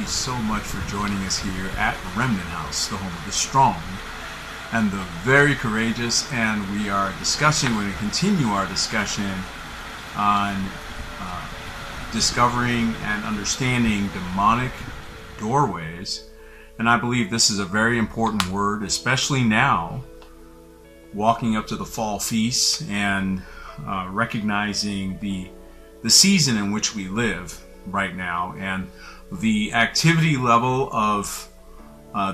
you so much for joining us here at Remnant House, the home of the strong and the very courageous. And we're going to continue our discussion on discovering and understanding demonic doorways. And I believe this is a very important word, especially now, walking up to the fall feasts and recognizing the season in which we live right now, and the activity level of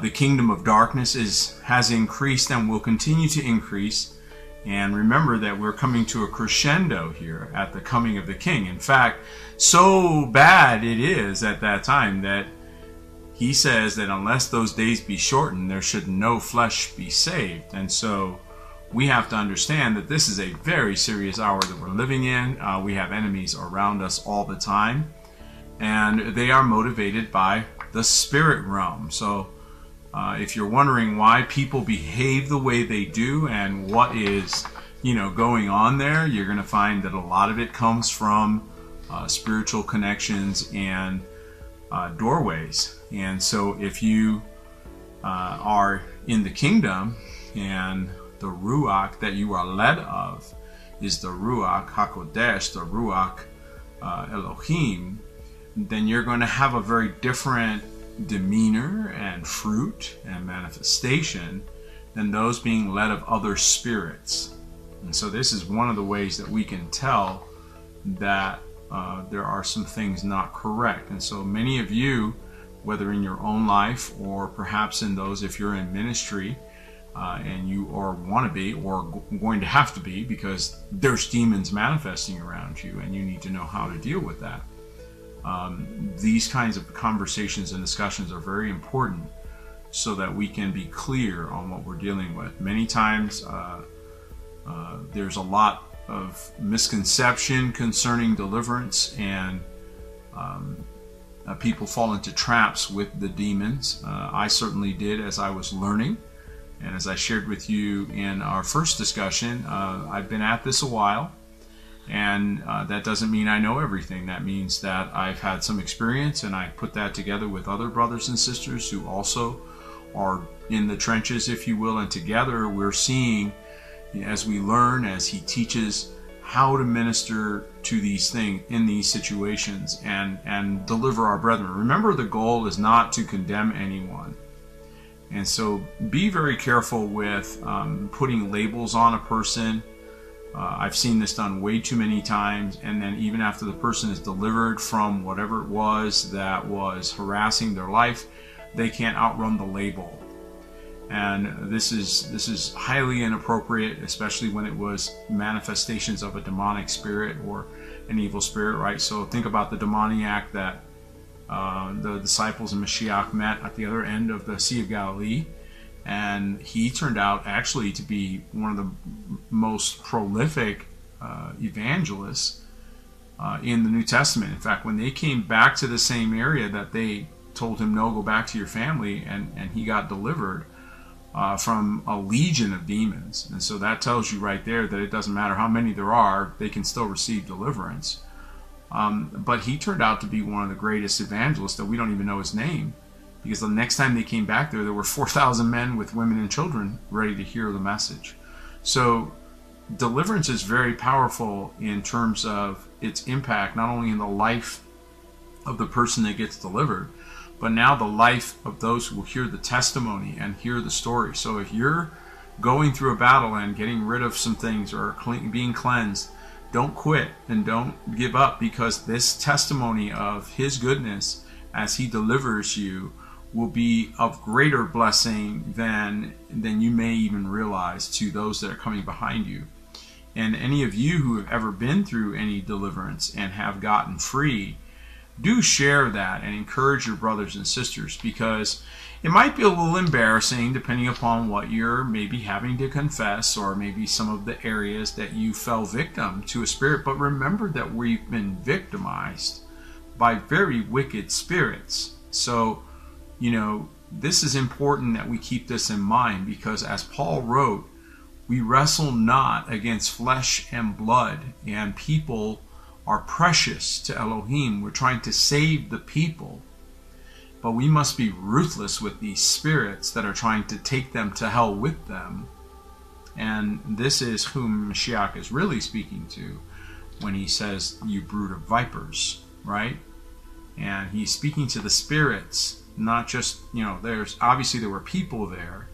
the kingdom of darkness has increased and will continue to increase. And remember that we're coming to a crescendo here at the coming of the King. In fact, so bad it is at that time that he says that unless those days be shortened, there should no flesh be saved. And so we have to understand that this is a very serious hour that we're living in. We have enemies around us all the time, and they are motivated by the spirit realm. So if you're wondering why people behave the way they do and what is going on there, you're going to find that a lot of it comes from spiritual connections and doorways. And so if you are in the kingdom and the Ruach that you are led of is the Ruach HaKodesh, the Ruach Elohim, then you're going to have a very different demeanor and fruit and manifestation than those being led of other spirits. And so this is one of the ways that we can tell that there are some things not correct. And so many of you, whether in your own life or perhaps in those, if you're in ministry, and you or want to be or going to have to be, because there's demons manifesting around you and you need to know how to deal with that. These kinds of conversations and discussions are very important so that we can be clear on what we're dealing with. Many times there's a lot of misconception concerning deliverance, and people fall into traps with the demons. I certainly did as I was learning. And as I shared with you in our first discussion, I've been at this a while, and that doesn't mean I know everything. That means that I've had some experience, and I put that together with other brothers and sisters who also are in the trenches, if you will, and together we're seeing, as we learn, as he teaches, how to minister to these things in these situations and deliver our brethren. Remember, the goal is not to condemn anyone. And so be very careful with putting labels on a person. I've seen this done way too many times, and then even after the person is delivered from whatever it was that was harassing their life, they can't outrun the label. And this is highly inappropriate, especially when it was manifestations of a demonic spirit or an evil spirit, right? So think about the demoniac that the disciples and Mashiach met at the other end of the Sea of Galilee, and he turned out actually to be one of the most prolific evangelists in the New Testament. In fact, when they came back to the same area that they told him, no, go back to your family, and he got delivered from a legion of demons. And so that tells you right there that it doesn't matter how many there are, they can still receive deliverance. But he turned out to be one of the greatest evangelists that we don't even know his name, because the next time they came back there were 4,000 men with women and children ready to hear the message. So deliverance is very powerful in terms of its impact, not only in the life of the person that gets delivered, but now the life of those who will hear the testimony and hear the story. So if you're going through a battle and getting rid of some things or being cleansed, don't quit and don't give up, because this testimony of his goodness as he delivers you will be of greater blessing than you may even realize to those that are coming behind you. And any of you who have ever been through any deliverance and have gotten free, do share that and encourage your brothers and sisters, because it might be a little embarrassing depending upon what you're maybe having to confess, or maybe some of the areas that you fell victim to a spirit. But remember that we've been victimized by very wicked spirits. So, this is important that we keep this in mind, because as Paul wrote, we wrestle not against flesh and blood, and people are precious to Elohim. We're trying to save the people. But we must be ruthless with these spirits that are trying to take them to hell with them. And this is whom Mashiach is really speaking to when he says, you brood of vipers, right? And he's speaking to the spirits, not just, there's obviously there were people there,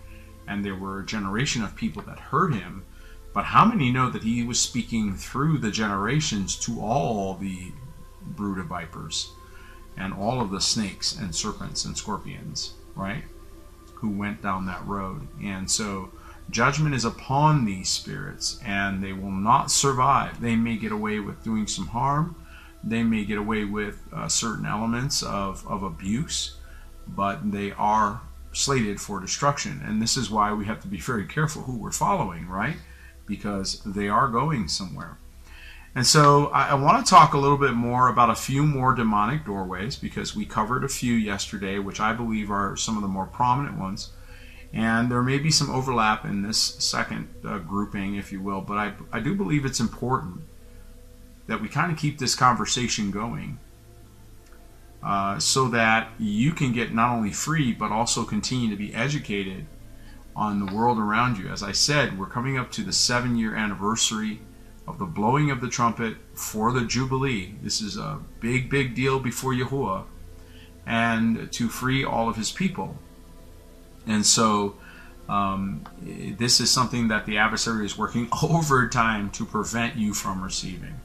and there were a generation of people that heard him, but how many know that he was speaking through the generations to all the brood of vipers and all of the snakes and serpents and scorpions, right, who went down that road? And so judgment is upon these spirits, and they will not survive. They may get away with doing some harm. They may get away with certain elements of abuse, but they are slated for destruction. And this is why we have to be very careful who we're following, right? Because they are going somewhere. And so I want to talk a little bit more about a few more demonic doorways, because we covered a few yesterday, which I believe are some of the more prominent ones. And there may be some overlap in this second grouping, if you will, but I do believe it's important that we kind of keep this conversation going so that you can get not only free, but also continue to be educated on the world around you. As I said, we're coming up to the 7-year anniversary of the blowing of the trumpet for the Jubilee. This is a big, big deal before Yahuwah, and to free all of his people. And so this is something that the adversary is working overtime to prevent you from receiving.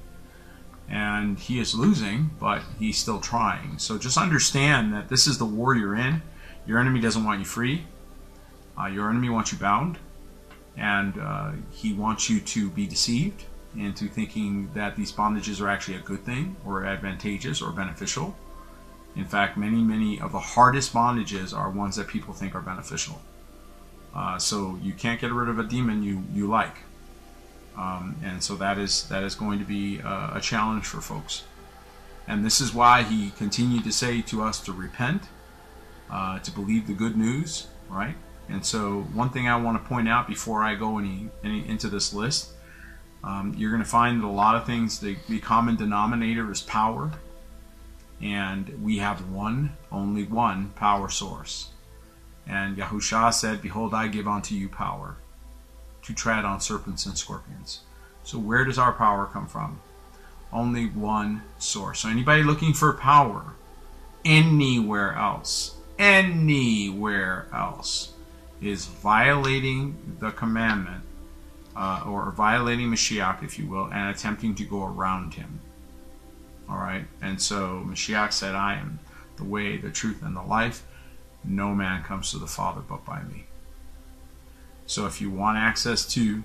And he is losing, but he's still trying. So just understand that this is the war you're in. Your enemy doesn't want you free. Your enemy wants you bound. And he wants you to be deceived into thinking that these bondages are actually a good thing or advantageous or beneficial. In fact, many of the hardest bondages are ones that people think are beneficial. So you can't get rid of a demon you like. And so that is going to be a challenge for folks. And this is why he continued to say to us to repent, to believe the good news, right? And so one thing I want to point out before I go into this list, you're going to find that a lot of things, the common denominator is power. And we have only one power source. And Yahushua said, behold, I give unto you power to tread on serpents and scorpions. So where does our power come from? Only one source. So anybody looking for power anywhere else is violating the commandment, or violating Mashiach, if you will, and attempting to go around him. All right, and so Mashiach said, I am the way, the truth, and the life. No man comes to the Father but by me. So if you want access to,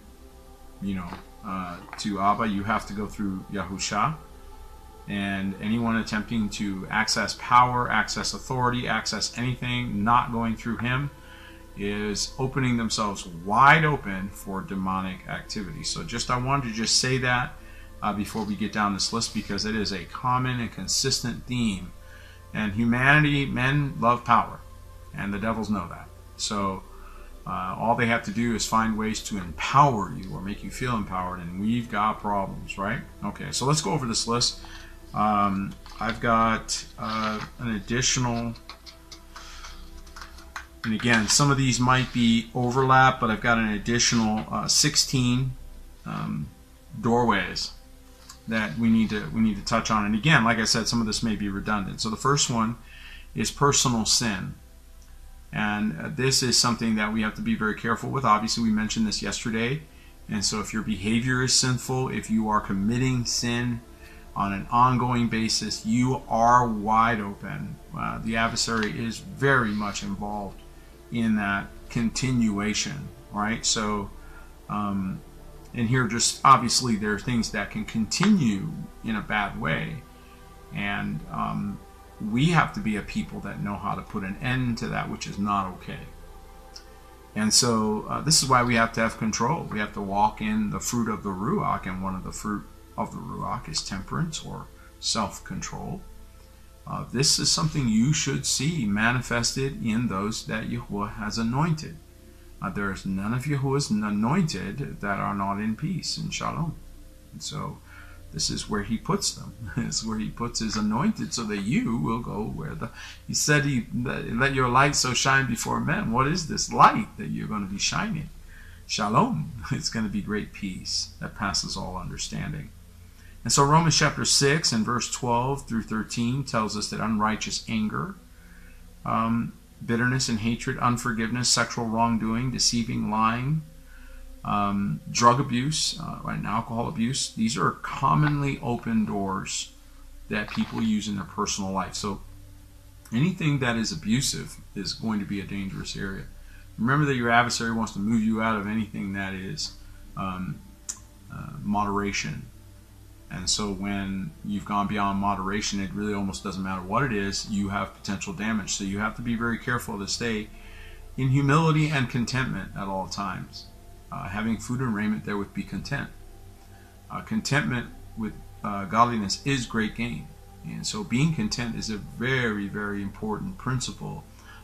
to Abba, you have to go through Yahusha. And anyone attempting to access power, access authority, access anything not going through him is opening themselves wide open for demonic activity. So I wanted to just say that before we get down this list, because it is a common and consistent theme. And humanity, men love power, and the devils know that. So all they have to do is find ways to empower you or make you feel empowered, and we've got problems, right? Okay, so let's go over this list. I've got an additional, and again, some of these might be overlap, but I've got an additional 16 doorways that we need to touch on. And again, like I said, some of this may be redundant. So the first one is personal sin. And this is something that we have to be very careful with. Obviously, we mentioned this yesterday. And so if your behavior is sinful, if you are committing sin on an ongoing basis, you are wide open. The adversary is very much involved in that continuation, right? So, and here just obviously there are things that can continue in a bad way. And we have to be a people that know how to put an end to that which is not okay. And so this is why we have to have control. We have to walk in the fruit of the Ruach, and one of the fruit of the Ruach is temperance or self-control. This is something you should see manifested in those that Yahuwah has anointed. There is none of Yahuwah's anointed that are not in peace and shalom. And so This is where he puts them. This is where he puts his anointed so that you will go where he said let your light so shine before men. What is this light that you're going to be shining? Shalom. It's going to be great peace that passes all understanding. And so Romans chapter 6 and verse 12 through 13 tells us that unrighteous anger, bitterness and hatred, unforgiveness, sexual wrongdoing, deceiving, lying, drug abuse, and alcohol abuse, these are commonly open doors that people use in their personal life. So anything that is abusive is going to be a dangerous area. Remember that your adversary wants to move you out of anything that is moderation. And so when you've gone beyond moderation, it really almost doesn't matter what it is, you have potential damage. So you have to be very careful to stay in humility and contentment at all times. Having food and raiment therewith be content. Contentment with godliness is great gain. And so being content is a very, very important principle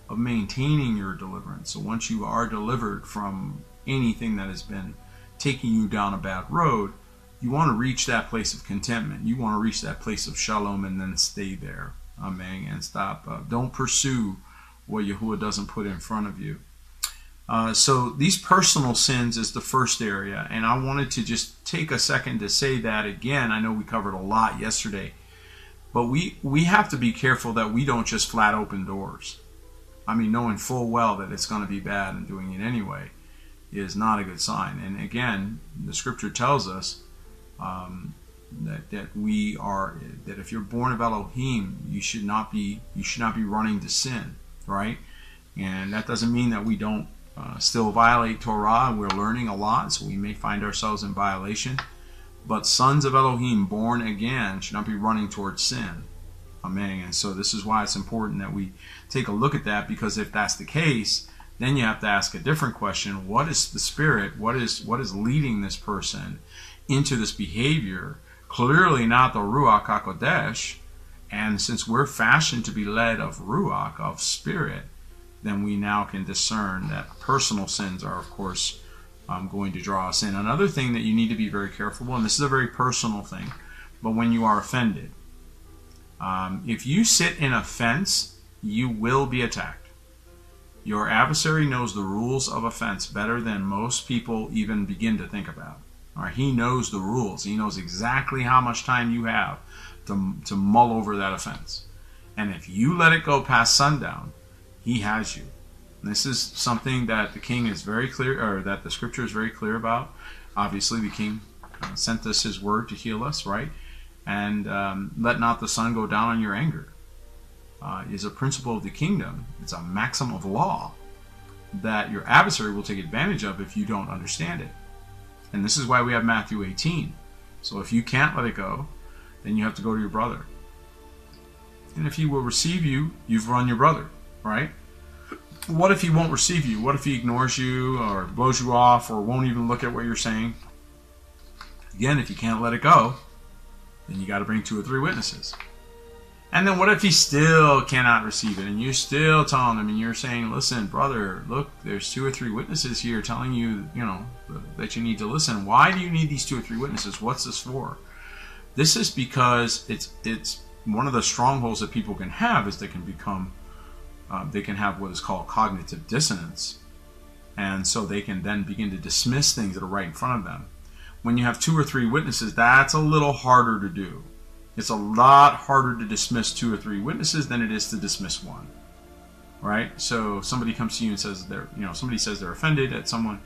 of maintaining your deliverance. So once you are delivered from anything that has been taking you down a bad road, you want to reach that place of contentment. You want to reach that place of shalom and then stay there. Amen. And stop. Don't pursue what Yahuwah doesn't put in front of you. So these personal sins is the first area. And I wanted to just take a second to say that again. I know we covered a lot yesterday. But we have to be careful that we don't just flat open doors. I mean, knowing full well that it's going to be bad and doing it anyway is not a good sign. And again, the scripture tells us that if you're born of Elohim, you should not be running to sin, right? And that doesn't mean that we don't still violate Torah. We're learning a lot, so we may find ourselves in violation. But sons of Elohim, born again, should not be running towards sin. Amen. And so this is why it's important that we take a look at that, because if that's the case, then you have to ask a different question. What is the spirit? What is leading this person into this behavior? Clearly not the Ruach HaKodesh. And since we're fashioned to be led of Ruach, of spirit, then we now can discern that personal sins are, of course, going to draw us in. Another thing that you need to be very careful, and this is a very personal thing, but when you are offended, if you sit in offense, you will be attacked. Your adversary knows the rules of offense better than most people even begin to think about. All right, he knows the rules. He knows exactly how much time you have to mull over that offense. And if you let it go past sundown, he has you. And this is something that the king is very clear, or that the scripture is very clear about. Obviously, the king sent us his word to heal us, right? And let not the sun go down on your anger is a principle of the kingdom. It's a maxim of law that your adversary will take advantage of if you don't understand it. And this is why we have Matthew 18. So if you can't let it go, then you have to go to your brother. And if he will receive you, you've run your brother, right? What if he won't receive you? What if he ignores you or blows you off or won't even look at what you're saying? Again, if you can't let it go, then you got to bring 2 or 3 witnesses. And then what if he still cannot receive it and you're still telling him and you're saying, listen, brother, look, there's 2 or 3 witnesses here telling you, that you need to listen. Why do you need these 2 or 3 witnesses? What's this for? This is because it's one of the strongholds that people can have is they can have what is called cognitive dissonance. And so they can then begin to dismiss things that are right in front of them. When you have 2 or 3 witnesses, that's a little harder to do. It's a lot harder to dismiss 2 or 3 witnesses than it is to dismiss one. Right? So somebody comes to you and says somebody says they're offended at someone,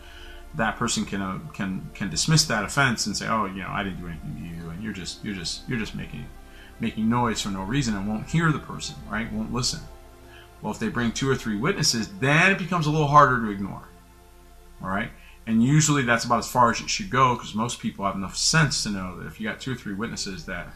that person can dismiss that offense and say, oh, I didn't do anything to you, and you're just making noise for no reason, and won't hear the person, right? Won't listen. Well, if they bring 2 or 3 witnesses, then it becomes a little harder to ignore. All right? And usually that's about as far as it should go, because most people have enough sense to know that if you got 2 or 3 witnesses that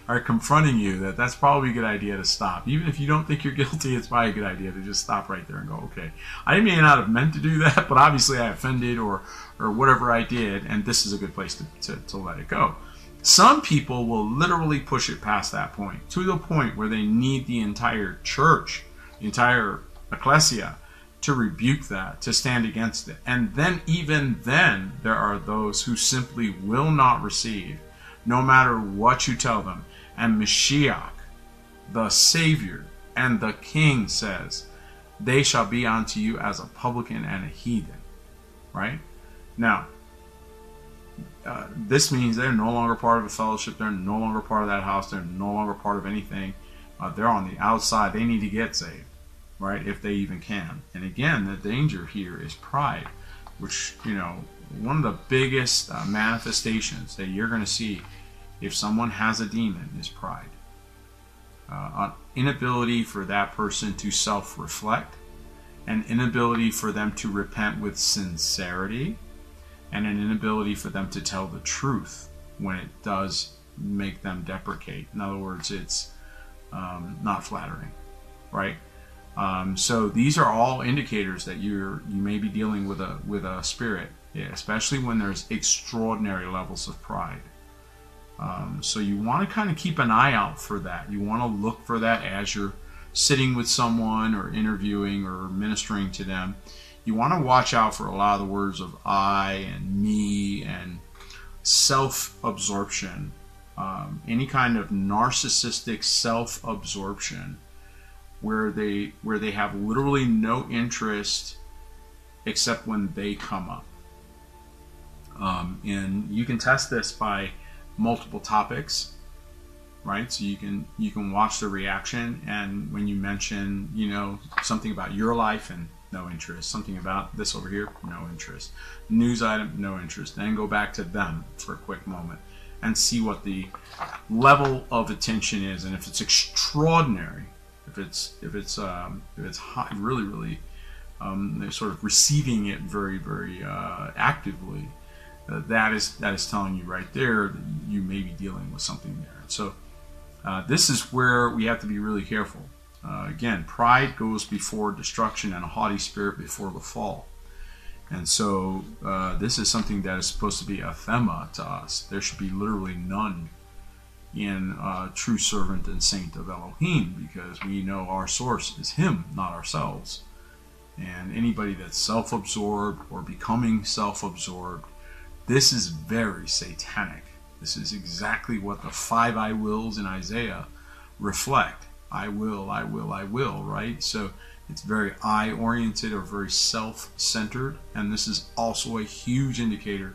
are confronting you, that's probably a good idea to stop. Even if you don't think you're guilty, it's probably a good idea to just stop right there and go, okay, I may not have meant to do that, but obviously I offended or whatever I did, and this is a good place to let it go. Some people will literally push it past that point, to the point where they need the entire church, the entire ecclesia, to rebuke that, to stand against it. And then, even then, there are those who simply will not receive no matter what you tell them. And Mashiach, the Savior and the King, says, they shall be unto you as a publican and a heathen. Right? Now, this means they're no longer part of a fellowship. They're no longer part of that house. They're no longer part of anything. They're on the outside. They need to get saved, right? If they even can. And again, the danger here is pride, which, you know, one of the biggest manifestations that you're going to see if someone has a demon is pride. An inability for that person to self-reflect, an inability for them to repent with sincerity, and an inability for them to tell the truth when it does make them deprecate. In other words, it's not flattering, right? So these are all indicators that you may be dealing with a spirit, especially when there's extraordinary levels of pride. So you want to kind of keep an eye out for that. You want to look for that as you're sitting with someone or interviewing or ministering to them. You want to watch out for a lot of the words of I and me and self-absorption. Any kind of narcissistic self-absorption where they have literally no interest except when they come up. And you can test this by multiple topics, right? So you can watch the reaction, and when you mention, you know, something about your life and no interest, something about this over here, no interest, news item, no interest, then go back to them for a quick moment and see what the level of attention is, and if it's extraordinary, if it's high, really they're sort of receiving it very actively, that is telling you right there that you may be dealing with something there. So this is where we have to be really careful. Again, pride goes before destruction, and a haughty spirit before the fall. And so this is something that is supposed to be anathema to us. There should be literally none in true servant and saint of Elohim, because we know our source is Him, not ourselves. And anybody that's self-absorbed or becoming self-absorbed, this is very satanic. This is exactly what the 5 I wills in Isaiah reflect. I will, right? So it's very I-oriented or very self-centered, and this is also a huge indicator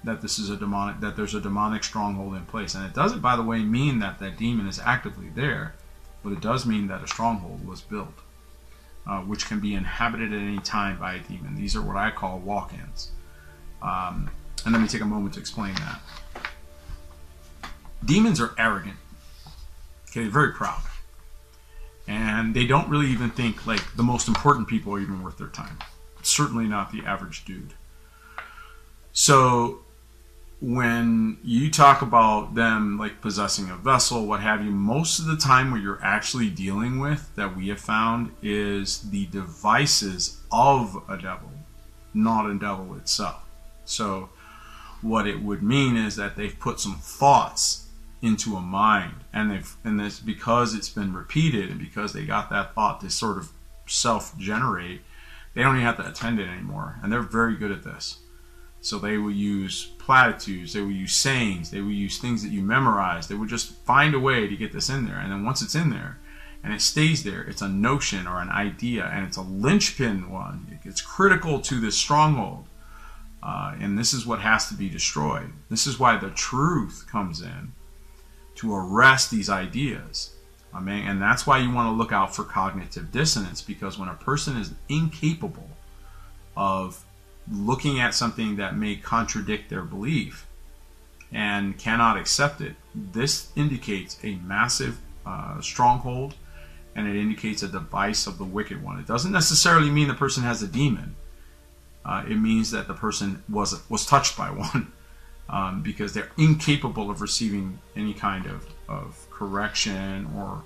that this is there's a demonic stronghold in place. And it doesn't, by the way, mean that that demon is actively there, but it does mean that a stronghold was built, which can be inhabited at any time by a demon. These are what I call walk-ins. And let me take a moment to explain that. Demons are arrogant. Okay, they're very proud. And they don't really even think like the most important people are even worth their time. Certainly not the average dude. So when you talk about them like possessing a vessel, what have you, most of the time what you're actually dealing with, that we have found, is the devices of a devil, not a devil itself. So what it would mean is that they've put some thoughts into a mind, and this, because it's been repeated and because they got that thought to sort of self-generate, they don't even have to attend it anymore, and they're very good at this. So they will use platitudes, they will use sayings, they will use things that you memorize. They will just find a way to get this in there, and then once it's in there and it stays there, it's a notion or an idea, and it's a linchpin one. It's critical to this stronghold, and this is what has to be destroyed. This is why the truth comes in, to arrest these ideas. And that's why you want to look out for cognitive dissonance, because when a person is incapable of looking at something that may contradict their belief and cannot accept it, this indicates a massive stronghold, and it indicates a device of the wicked one. It doesn't necessarily mean the person has a demon. It means that the person was touched by one. Because they're incapable of receiving any kind of correction, or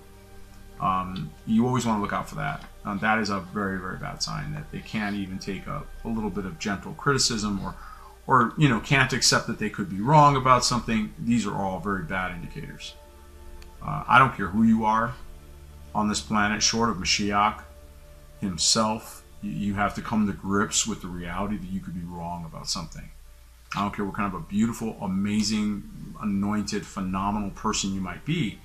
you always want to look out for that. That is a very bad sign, that they can't even take a little bit of gentle criticism, or you know, can't accept that they could be wrong about something. These are all very bad indicators. I don't care who you are on this planet, short of Mashiach himself, you have to come to grips with the reality that you could be wrong about something. I don't care what kind of a beautiful, amazing, anointed, phenomenal person you might be.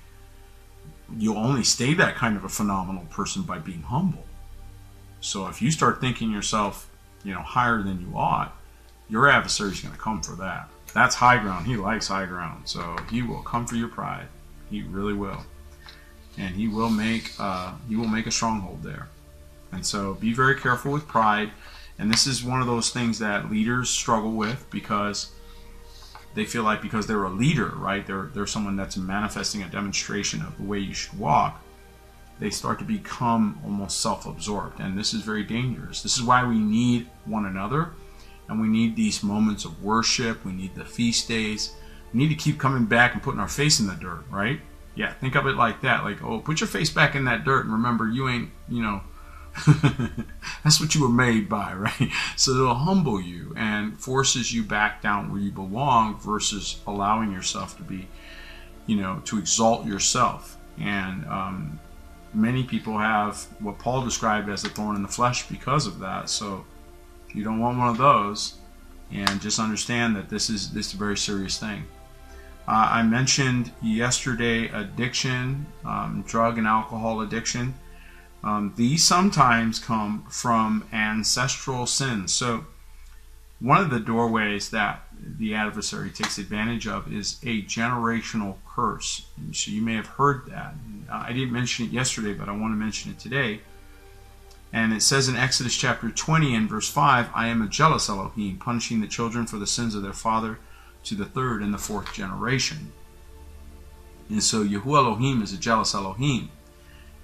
You'll only stay that kind of a phenomenal person by being humble. So if you start thinking yourself, higher than you ought, your adversary is going to come for that. That's high ground. He likes high ground. So he will come for your pride. He really will. And he will make a stronghold there. And so be very careful with pride. And this is one of those things that leaders struggle with, because they feel like because they're a leader, right? They're someone that's manifesting a demonstration of the way you should walk. They start to become almost self-absorbed. And this is very dangerous. This is why we need one another. And we need these moments of worship. We need the feast days. We need to keep coming back and putting our face in the dirt, right? Yeah, think of it like that. Like, oh, put your face back in that dirt and remember you ain't, that's what you were made by, right? So it'll humble you and forces you back down where you belong versus allowing yourself to be, to exalt yourself. And many people have what Paul described as a thorn in the flesh because of that. So you don't want one of those, and just understand that this is a very serious thing. I mentioned yesterday addiction, drug and alcohol addiction. These sometimes come from ancestral sins. So one of the doorways that the adversary takes advantage of is a generational curse. So you may have heard that. I didn't mention it yesterday, but I want to mention it today. And it says in Exodus chapter 20 and verse 5, I am a jealous Elohim, punishing the children for the sins of their father to the third and the fourth generation. And so Yahuwah Elohim is a jealous Elohim.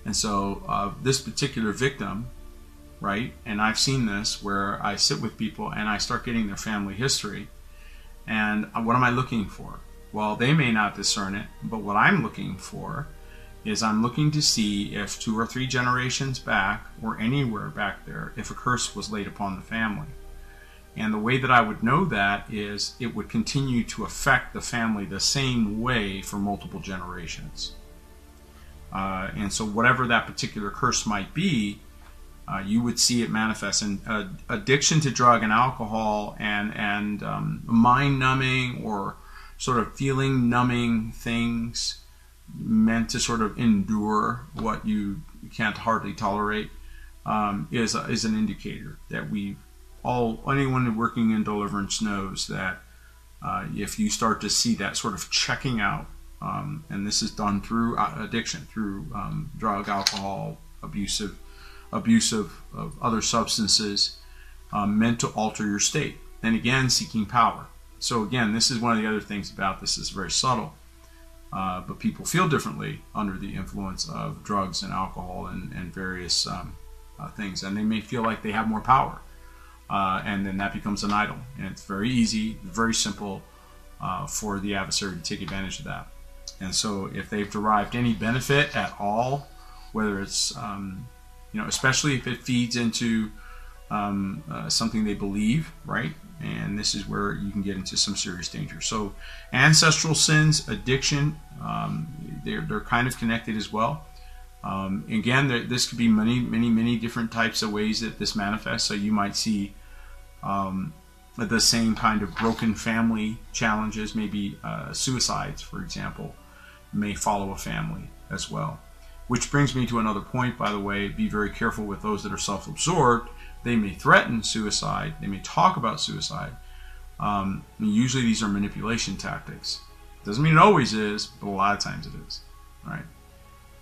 And so this particular victim, right, and I've seen this where I sit with people and I start getting their family history. And what am I looking for? Well, they may not discern it, but what I'm looking for is I'm looking to see if 2 or 3 generations back or anywhere back there, if a curse was laid upon the family. And the way that I would know that is it would continue to affect the family the same way for multiple generations. And so whatever that particular curse might be, you would see it manifest. And addiction to drug and alcohol and mind-numbing or sort of feeling-numbing things meant to sort of endure what you can't hardly tolerate is an indicator that anyone working in deliverance knows that if you start to see that sort of checking out, and this is done through addiction, through drug, alcohol, abuse of other substances, meant to alter your state. And again, seeking power. So again, this is one of the other things about this is very subtle. But people feel differently under the influence of drugs and alcohol and various things. And they may feel like they have more power. And then that becomes an idol. And it's very easy, very simple for the adversary to take advantage of that. And so if they've derived any benefit at all, whether it's, especially if it feeds into something they believe, right? And this is where you can get into some serious danger. So ancestral sins, addiction, they're kind of connected as well. Again, this could be many different types of ways that this manifests. So you might see the same kind of broken family challenges, maybe suicides, for example, may follow a family as well. Which brings me to another point, by the way. Be very careful with those that are self-absorbed. They may threaten suicide. They may talk about suicide. Usually these are manipulation tactics. Doesn't mean it always is, but a lot of times it is. Right?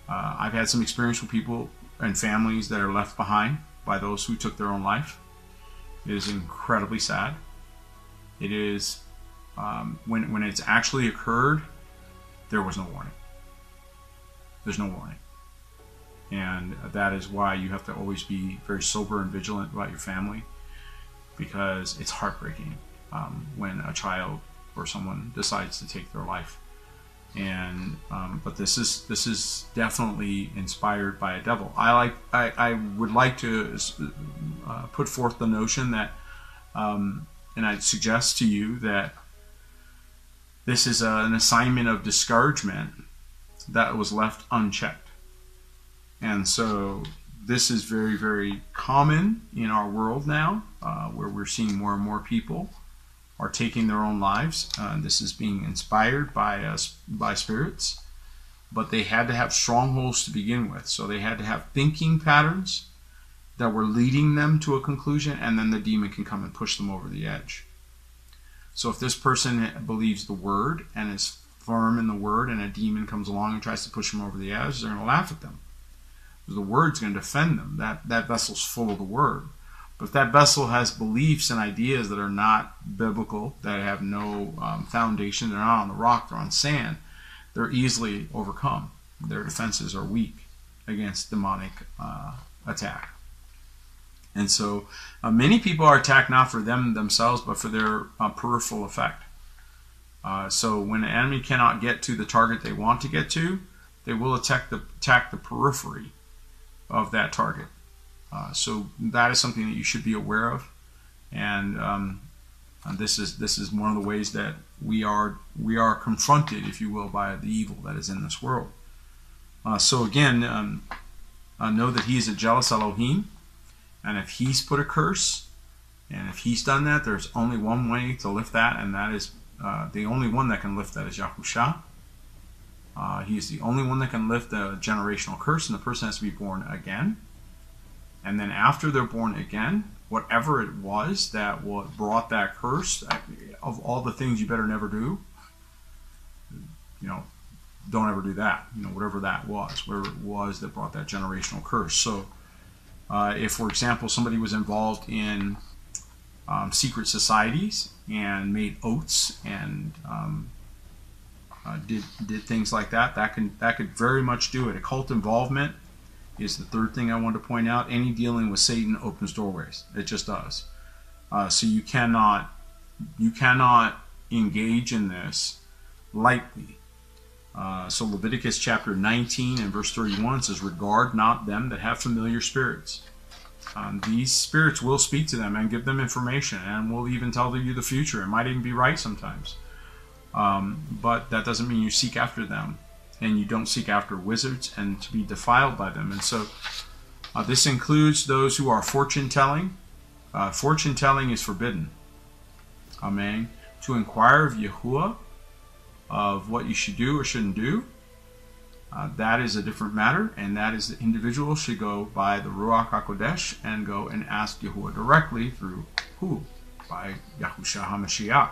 I've had some experience with people and families that are left behind by those who took their own life. It is incredibly sad. It is, when it's actually occurred, there was no warning. There's no warning. And that is why you have to always be very sober and vigilant about your family, because it's heartbreaking when a child or someone decides to take their life. And but this is definitely inspired by a devil. I would like to put forth the notion that, and I'd suggest to you that this is an assignment of discouragement that was left unchecked. And so this is very, very common in our world now, where we're seeing more and more people are taking their own lives. This is being inspired by spirits. But they had to have strongholds to begin with. So they had to have thinking patterns that were leading them to a conclusion, and then the demon can come and push them over the edge. So if this person believes the word and is firm in the word, and a demon comes along and tries to push them over the edge, they're going to laugh at them. The word's going to defend them. That vessel's full of the word. But if that vessel has beliefs and ideas that are not biblical, that have no foundation, they're not on the rock, they're on sand, they're easily overcome. Their defenses are weak against demonic attack. And so many people are attacked not for themselves, but for their peripheral effect. So when an enemy cannot get to the target they want to get to, they will attack the periphery of that target. So that is something that you should be aware of, and this is one of the ways that we are confronted, if you will, by the evil that is in this world. So again, know that he is a jealous Elohim, and if he's put a curse, and if he's done that, there's only one way to lift that, and that is the only one that can lift that is Yahusha. He is the only one that can lift the generational curse, and the person has to be born again. And then after they're born again, whatever it was that brought that curse, of all the things you better never do, don't ever do that. Whatever that was, whatever it was that brought that generational curse. So if, for example, somebody was involved in secret societies and made oaths and did things like that, that could very much do it. Occult involvement is the third thing I want to point out. Any dealing with Satan opens doorways. It just does. So you cannot engage in this lightly. So Leviticus chapter 19 and verse 31 says, "Regard not them that have familiar spirits." These spirits will speak to them and give them information, and will even tell you the future. It might even be right sometimes. But that doesn't mean you seek after them, and you don't seek after wizards and to be defiled by them. And so this includes those who are fortune-telling. Fortune-telling is forbidden. Amen. To inquire of Yahuwah of what you should do or shouldn't do, that is a different matter, and that is the individual should go by the Ruach HaKodesh and go and ask Yahuwah directly through who? By Yahushua HaMashiach.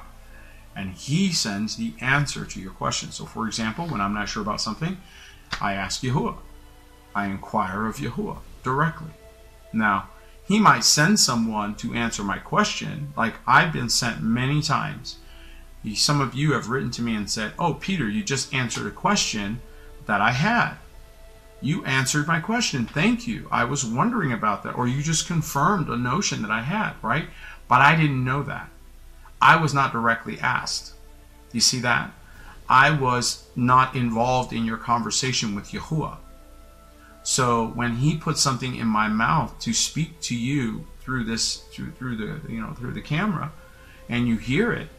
And he sends the answer to your question. So for example, when I'm not sure about something, I ask Yahuwah. I inquire of Yahuwah directly. Now, he might send someone to answer my question, like I've been sent many times. Some of you have written to me and said, "Oh, Peter, you just answered a question that I had. You answered my question. Thank you. I was wondering about that." Or you just confirmed a notion that I had, right? But I didn't know that. I was not directly asked. You see that? I was not involved in your conversation with Yahuwah. So when he put something in my mouth to speak to you through the camera, and you hear it,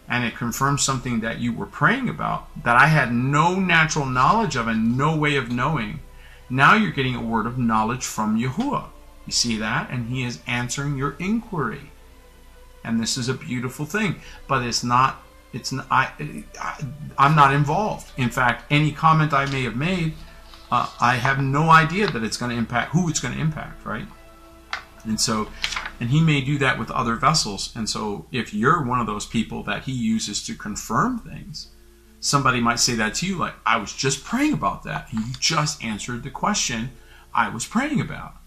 and it confirms something that you were praying about, that I had no natural knowledge of and no way of knowing, now you're getting a word of knowledge from Yahuwah. You see that? And he is answering your inquiry. And this is a beautiful thing. But I'm not involved. In fact, any comment I may have made, I have no idea that it's going to impact, who it's going to impact, right? And he may do that with other vessels. And so if you're one of those people that he uses to confirm things, somebody might say that to you, like, "I was just praying about that. You just answered the question I was praying about.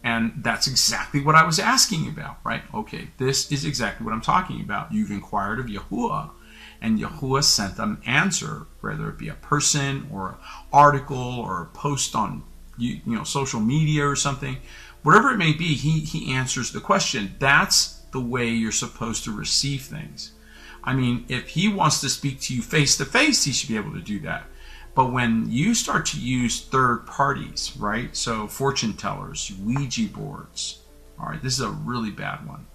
And that's exactly what I was asking about," right? Okay, this is exactly what I'm talking about. You've inquired of Yahuwah, and Yahuwah sent an answer, whether it be a person or an article or a post on social media or something. Whatever it may be, he answers the question. That's the way you're supposed to receive things. I mean, if he wants to speak to you face to face, he should be able to do that. But when you start to use third parties, right? So fortune tellers, Ouija boards. All right, this is a really bad one.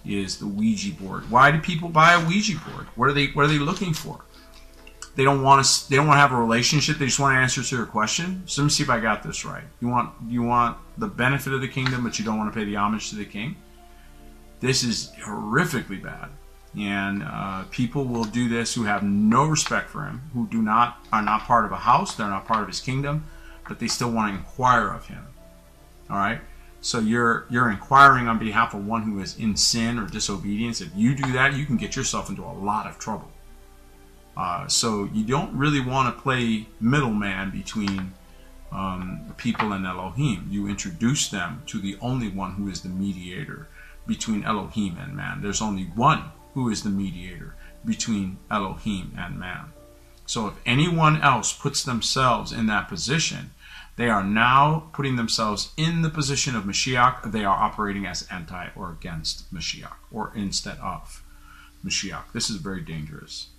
Is the Ouija board. Why do people buy a Ouija board? What are they looking for? They don't want to have a relationship. They just want answers to their question. So let me see if I got this right. You want the benefit of the kingdom, but you don't want to pay the homage to the king. This is horrifically bad. And people will do this who have no respect for him, who are not part of a house, they're not part of his kingdom, but they still want to inquire of him. All right? So you're inquiring on behalf of one who is in sin or disobedience. If you do that, you can get yourself into a lot of trouble. So you don't really want to play middleman between people and Elohim. You introduce them to the only one who is the mediator between Elohim and man. There's only one who is the mediator between Elohim and man. So if anyone else puts themselves in that position, they are now putting themselves in the position of Mashiach. They are operating as anti or against Mashiach, or instead of Mashiach. This is very dangerous.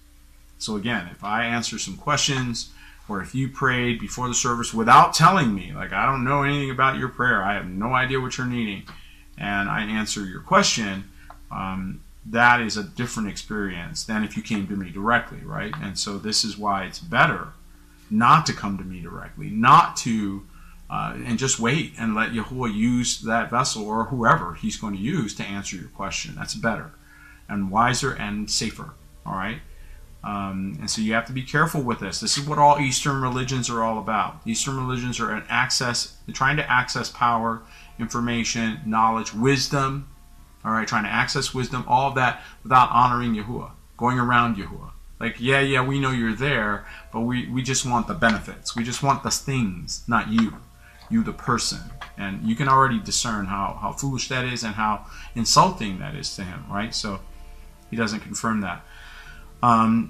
So again, if I answer some questions, or if you prayed before the service without telling me, like, I don't know anything about your prayer, I have no idea what you're needing, and I answer your question, that is a different experience than if you came to me directly, right? And so this is why it's better not to come to me directly, not to, and just wait and let Yahuwah use that vessel or whoever he's going to use to answer your question. That's better and wiser and safer, all right? And so you have to be careful with this. This is what all Eastern religions are all about. Eastern religions are trying to access power, information, knowledge, wisdom, all right, trying to access wisdom, all of that without honoring Yahuwah, going around Yahuwah. Like, yeah, we know you're there, but we just want the benefits. We just want the things, not you the person. And you can already discern how foolish that is and how insulting that is to him, right? So he doesn't confirm that.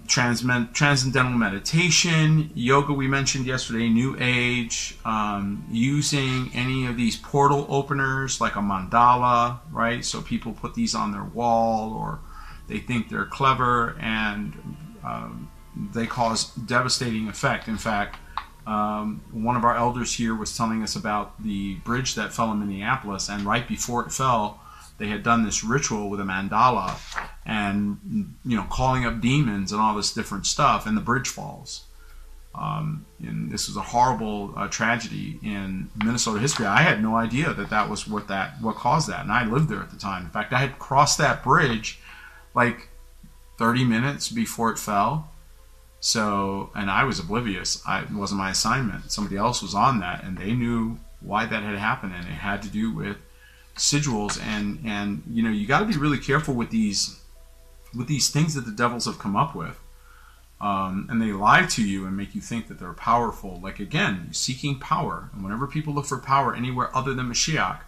Transcendental meditation, yoga we mentioned yesterday, New Age, using any of these portal openers like a mandala, right? So people put these on their wall, or they think they're clever, and they cause devastating effect. In fact, one of our elders here was telling us about the bridge that fell in Minneapolis, and right before it fell, they had done this ritual with a mandala and, calling up demons and all this different stuff, and the bridge falls. And this was a horrible tragedy in Minnesota history. I had no idea that was what caused that, and I lived there at the time. In fact, I had crossed that bridge like 30 minutes before it fell. So, and I was oblivious. It wasn't my assignment. Somebody else was on that, and they knew why that had happened, and it had to do with sigils, and you got to be really careful with these things that the devils have come up with, and they lie to you and make you think that they're powerful. Like, again, seeking power, and whenever people look for power anywhere other than Mashiach,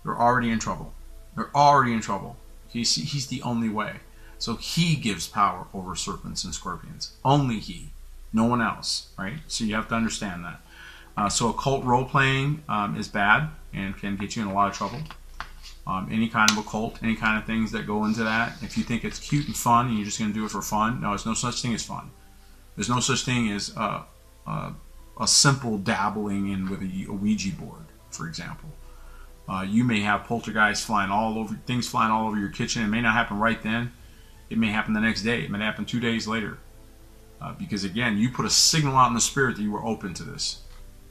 they're already in trouble. They're already in trouble. He's the only way. So he gives power over serpents and scorpions. Only he, no one else, right? So you have to understand that. So occult role playing is bad and can get you in a lot of trouble. Any kind of occult, any kind of things that go into that. If you think it's cute and fun and you're just going to do it for fun, no, there's no such thing as fun. There's no such thing as a simple dabbling in with a Ouija board, for example. You may have poltergeists flying all over your kitchen. It may not happen right then. It may happen the next day. It may happen 2 days later. Because again, you put a signal out in the spirit that you were open to this.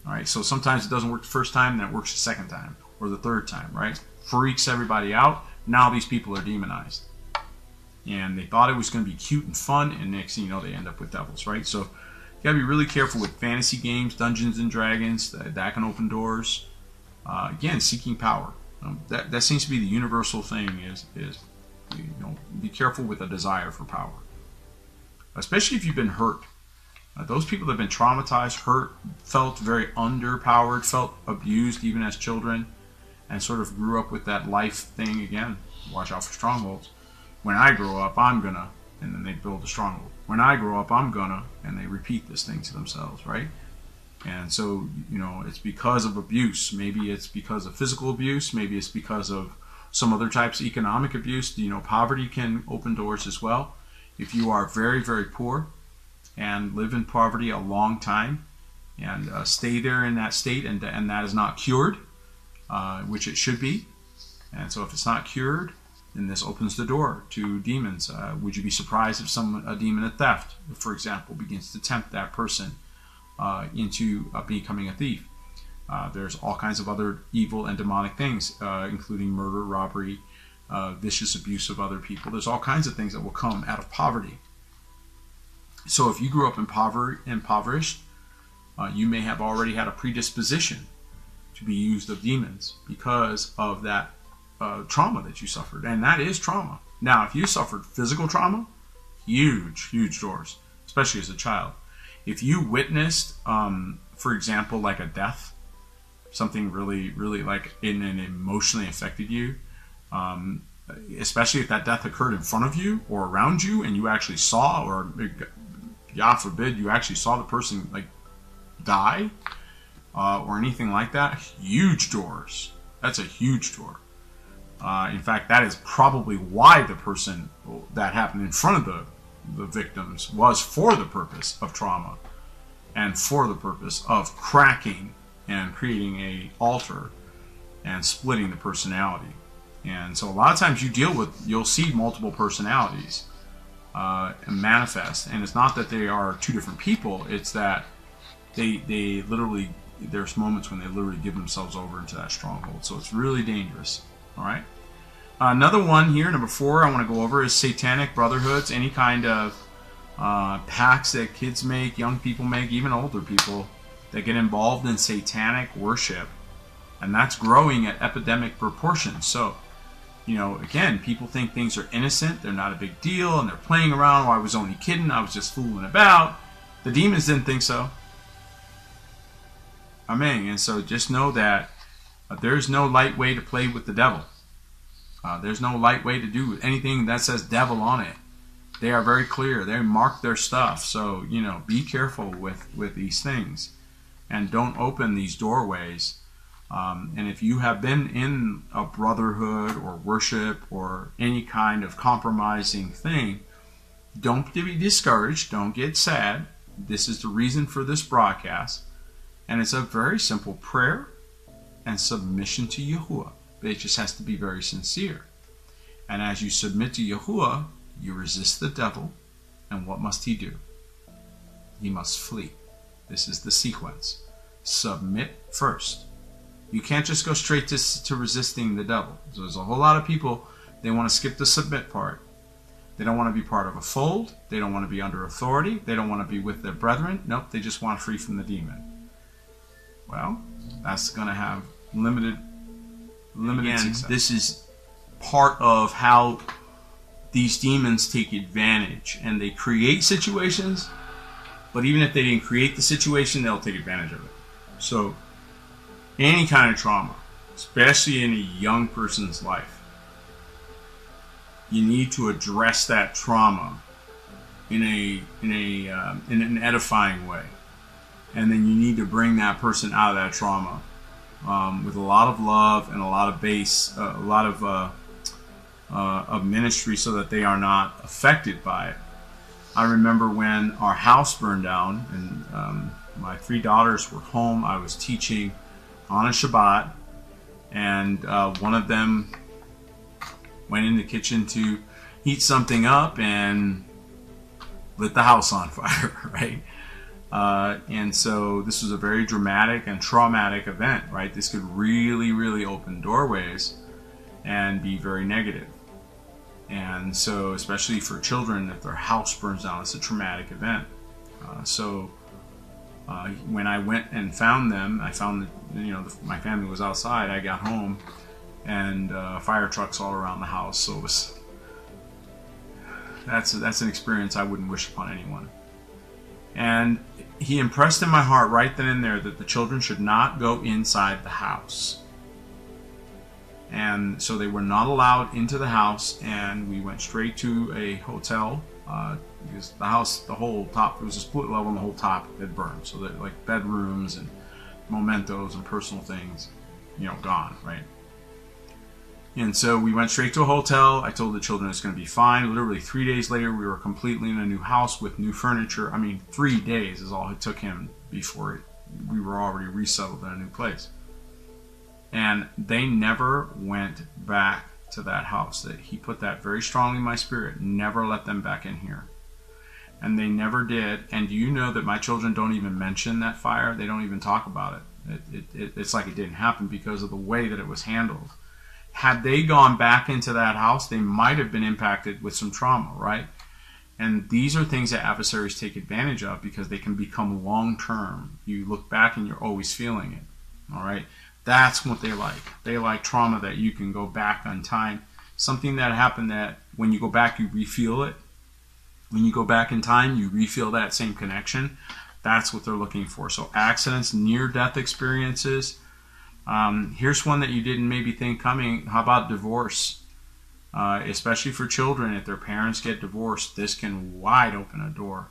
All right, so sometimes it doesn't work the first time, then it works the second time or the third time, right? Freaks everybody out. Now these people are demonized. And they thought it was going to be cute and fun, and next thing you know, they end up with devils, right? So you got to be really careful with fantasy games, Dungeons and Dragons, that can open doors. Again, seeking power. That seems to be the universal thing is be careful with a desire for power. Especially if you've been hurt. Those people that have been traumatized, hurt, felt very underpowered, felt abused even as children, and sort of grew up with that life thing again. Watch out for strongholds. When I grow up, I'm gonna, and then they build a stronghold. When I grow up, I'm gonna, and they repeat this thing to themselves, right? And so, it's because of abuse. Maybe it's because of physical abuse. Maybe it's because of some other types of economic abuse. Poverty can open doors as well. If you are very, very poor and live in poverty a long time and stay there in that state, and that is not cured, which it should be. And so if it's not cured, then this opens the door to demons. Would you be surprised if a demon of theft, for example, begins to tempt that person into becoming a thief? There's all kinds of other evil and demonic things, including murder, robbery, vicious abuse of other people. There's all kinds of things that will come out of poverty. So if you grew up impoverished, you may have already had a predisposition to be used of demons because of that trauma that you suffered. And that is trauma. Now, if you suffered physical trauma, huge, huge doors, especially as a child. If you witnessed, for example, like a death, something really, really like and emotionally affected you, especially if that death occurred in front of you or around you and you actually saw, or God forbid, you actually saw the person like die or anything like that, huge doors. That's a huge door. In fact, that is probably why the person that happened in front of the victims was for the purpose of trauma and for the purpose of cracking and creating a altar and splitting the personality. And so a lot of times you'll see multiple personalities manifest, and it's not that they are two different people, it's that they literally, there's moments when they literally give themselves over into that stronghold. So it's really dangerous. All right. Another one here, number 4, I want to go over is Satanic Brotherhoods. Any kind of pacts that kids make, young people make, even older people that get involved in satanic worship, and that's growing at epidemic proportions. So, you know, again, people think things are innocent, they're not a big deal, and they're playing around. Oh, I was only kidding, I was just fooling about. The demons didn't think so. Amen. And so just know that there's no light way to play with the devil. There's no light way to do anything that says devil on it. They are very clear. They mark their stuff. So, you know, be careful with these things. And don't open these doorways. And if you have been in a brotherhood or worship or any kind of compromising thing, don't be discouraged. Don't get sad. This is the reason for this broadcast. And it's a very simple prayer and submission to Yahuwah. It just has to be very sincere. And as you submit to Yahuwah, you resist the devil. And what must he do? He must flee. This is the sequence. Submit first. You can't just go straight to resisting the devil. So there's a whole lot of people, they want to skip the submit part. They don't want to be part of a fold. They don't want to be under authority. They don't want to be with their brethren. Nope, they just want free from the demon. Well, that's going to have limited success. This is part of how these demons take advantage, and they create situations, but even if they didn't create the situation, they'll take advantage of it. So any kind of trauma, especially in a young person's life, you need to address that trauma in an edifying way, and then you need to bring that person out of that trauma with a lot of love and a lot of ministry, so that they are not affected by it. I remember when our house burned down, and my 3 daughters were home. I was teaching on a Shabbat, and one of them went in the kitchen to heat something up and lit the house on fire, right? And so this was a very dramatic and traumatic event, right? This could really, really open doorways and be very negative. And so, especially for children, if their house burns down, it's a traumatic event. When I went and found them, I found that, you know, my family was outside. I got home, and fire trucks all around the house. So it was, that's an experience I wouldn't wish upon anyone. And he impressed in my heart right then and there that the children should not go inside the house. And so they were not allowed into the house, and we went straight to a hotel, because the house, the whole top, it was a split level, and the whole top had burned. So that, like, bedrooms and mementos and personal things, you know, gone, right? And so we went straight to a hotel. I told the children it's going to be fine. Literally 3 days later, we were completely in a new house with new furniture. I mean, 3 days is all it took him before we were already resettled in a new place. And they never went back to that house. That he put that very strongly in my spirit. Never let them back in here. And they never did. And do you know that my children don't even mention that fire? They don't even talk about it. It's like it didn't happen because of the way that it was handled. Had they gone back into that house, they might have been impacted with some trauma, right? And these are things that adversaries take advantage of because they can become long-term. You look back and you're always feeling it, all right? That's what they like. They like trauma that you can go back on time. Something that happened that when you go back, you re-feel it. When you go back in time, you re-feel that same connection. That's what they're looking for. So accidents, near-death experiences. Here's one that you didn't maybe think coming. How about divorce? Especially for children, if their parents get divorced, this can wide open a door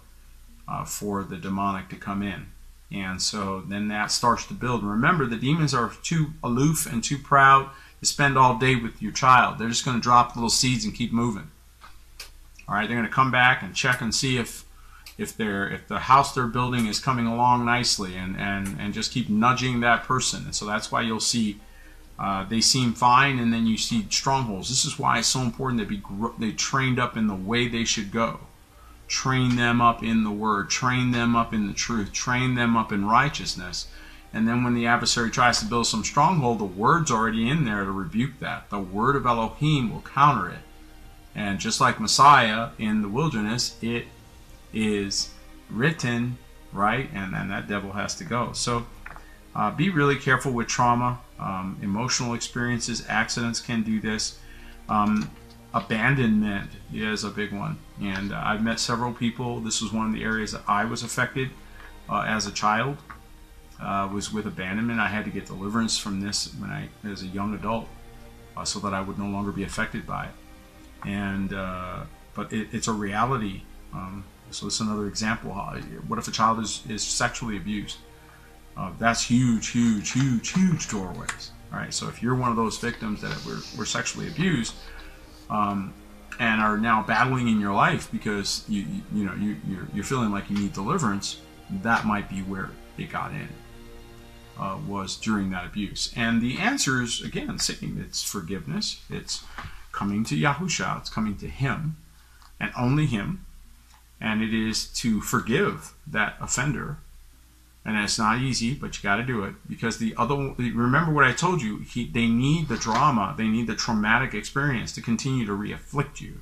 for the demonic to come in. And so then that starts to build. Remember, the demons are too aloof and too proud to spend all day with your child. They're just going to drop little seeds and keep moving. All right, they're going to come back and check and see if the house they're building is coming along nicely, and just keep nudging that person. And so that's why you'll see they seem fine, and then you see strongholds. This is why it's so important to be trained up in the way they should go. Train them up in the word, train them up in the truth, train them up in righteousness. And then when the adversary tries to build some stronghold, the word's already in there to rebuke that. The word of Elohim will counter it. And just like Messiah in the wilderness, it is written, right? And then that devil has to go. So be really careful with trauma. Emotional experiences, accidents can do this. Abandonment is a big one. And I've met several people. This was one of the areas that I was affected as a child, was with abandonment. I had to get deliverance from this as a young adult so that I would no longer be affected by it. And but it's a reality. So this is another example. What if a child is sexually abused? That's huge doorways. All right. So if you're one of those victims that were sexually abused, and are now battling in your life because you're feeling like you need deliverance, that might be where it got in. Was during that abuse. And the answer is, again, same. It's forgiveness. It's coming to Yahusha. It's coming to Him and only Him. And it is to forgive that offender. And it's not easy, but you got to do it, because remember what I told you, they need the drama, they need the traumatic experience to continue to re-afflict you.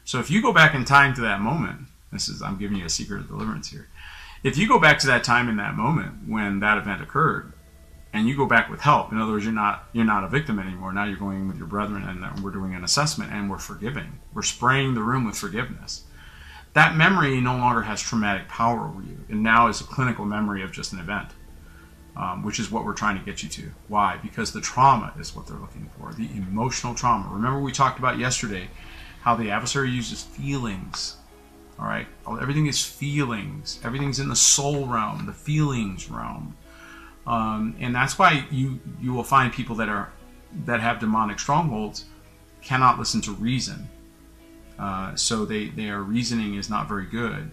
So if you go back in time to that moment, I'm giving you a secret of deliverance here. If you go back to that time in that moment when that event occurred, and you go back with help, in other words, you're not a victim anymore. Now you're going with your brethren, and we're doing an assessment, and we're forgiving. We're spraying the room with forgiveness. That memory no longer has traumatic power over you, and now is a clinical memory of just an event, which is what we're trying to get you to. Why? Because the trauma is what they're looking for, the emotional trauma. Remember we talked about yesterday how the adversary uses feelings. All right, everything is feelings. Everything's in the soul realm, the feelings realm, and that's why you will find people that have demonic strongholds cannot listen to reason. So their reasoning is not very good,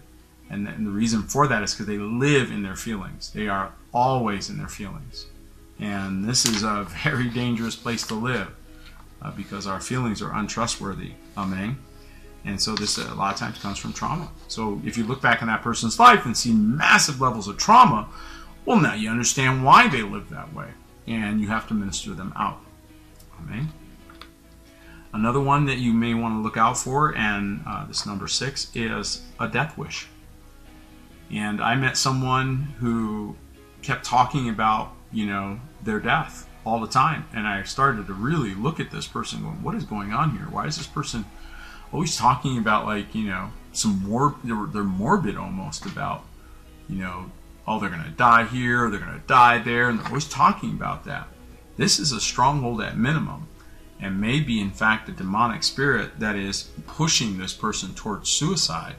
and the reason for that is because they live in their feelings. They are always in their feelings, and this is a very dangerous place to live because our feelings are untrustworthy. Amen. And so this a lot of times comes from trauma. So if you look back in that person's life and see massive levels of trauma, well, now you understand why they live that way, and you have to minister them out. Amen. Another one that you may want to look out for, and this number 6, is a death wish. And I met someone who kept talking about, their death all the time. And I started to really look at this person going, what is going on here? Why is this person always talking about, they're morbid almost about, oh, they're going to die here, or they're going to die there. And they're always talking about that. This is a stronghold at minimum. And may be, in fact, a demonic spirit that is pushing this person towards suicide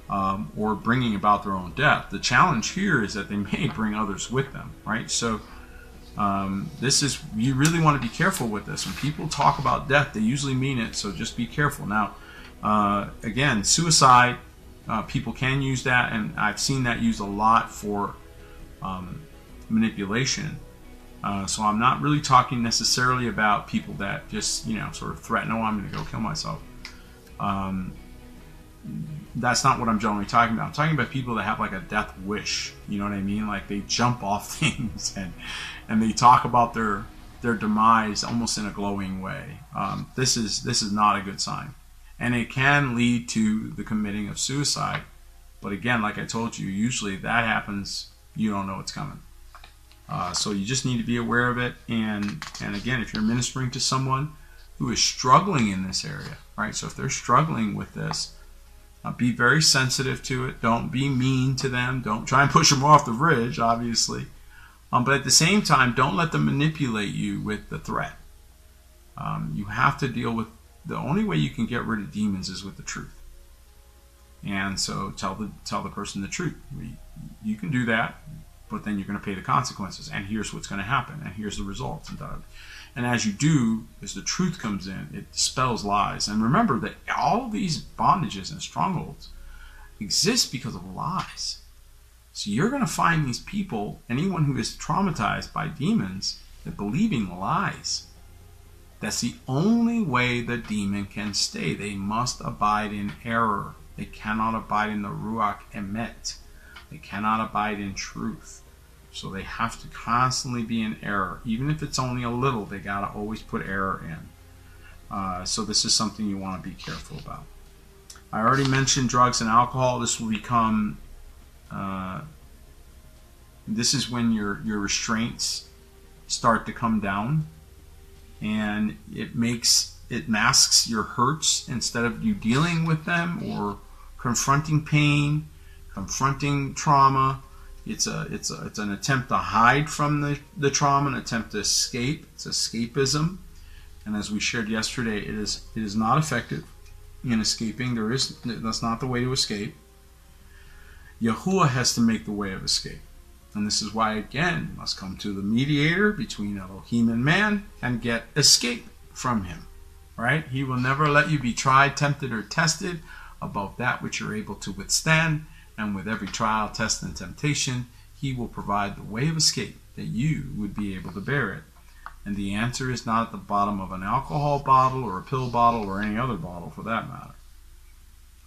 or bringing about their own death. The challenge here is that they may bring others with them, right? So you really want to be careful with this. When people talk about death, they usually mean it, so just be careful. Now, again, suicide, people can use that, and I've seen that used a lot for manipulation. So I'm not really talking necessarily about people that just, sort of threaten, oh, I'm going to go kill myself. That's not what I'm generally talking about. I'm talking about people that have like a death wish. You know what I mean? Like they jump off things and they talk about their their demise almost in a glowing way. This is not a good sign. And it can lead to the committing of suicide. But again, like I told you, usually that happens, you don't know it's coming. So you just need to be aware of it. And again, if you're ministering to someone who is struggling in this area, right? So if they're struggling with this, be very sensitive to it. Don't be mean to them. Don't try and push them off the bridge, obviously. But at the same time, don't let them manipulate you with the threat. You have to deal with, the only way you can get rid of demons is with the truth. And so tell the person the truth. You can do that, but then you're going to pay the consequences. And here's what's going to happen. And here's the results. And as you do, as the truth comes in, it dispels lies. And remember that all these bondages and strongholds exist because of lies. So you're going to find these people, anyone who is traumatized by demons, that believing lies. That's the only way the demon can stay. They must abide in error. They cannot abide in the Ruach Emet. They cannot abide in truth. So they have to constantly be in error. Even if it's only a little, they got to always put error in. So this is something you want to be careful about. I already mentioned drugs and alcohol. This will become, this is when your restraints start to come down. And it masks your hurts instead of you dealing with them or confronting pain, confronting trauma. It's an attempt to hide from the trauma, an attempt to escape. It's escapism. And as we shared yesterday, it is not effective in escaping. That's not the way to escape. Yahuwah has to make the way of escape. And this is why, again, you must come to the mediator between Elohim and man and get escape from him. Right? He will never let you be tried, tempted, or tested above that which you're able to withstand. And with every trial, test, and temptation, he will provide the way of escape that you would be able to bear it. And the answer is not at the bottom of an alcohol bottle or a pill bottle or any other bottle for that matter.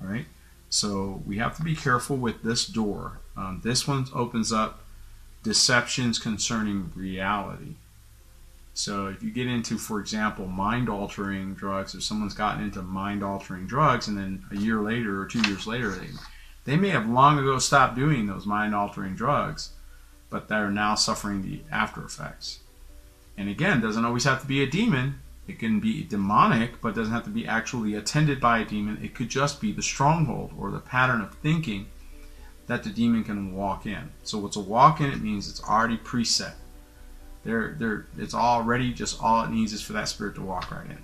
All right? So we have to be careful with this door. This one opens up deceptions concerning reality. So if you get into, for example, mind-altering drugs, if someone's gotten into mind-altering drugs and then a year later or 2 years later, they may have long ago stopped doing those mind-altering drugs, but they're now suffering the after effects. And again, it doesn't always have to be a demon. It can be demonic, but it doesn't have to be actually attended by a demon. It could just be the stronghold or the pattern of thinking that the demon can walk in. So what's a walk in? It means it's already preset. It's already, just all it needs is for that spirit to walk right in.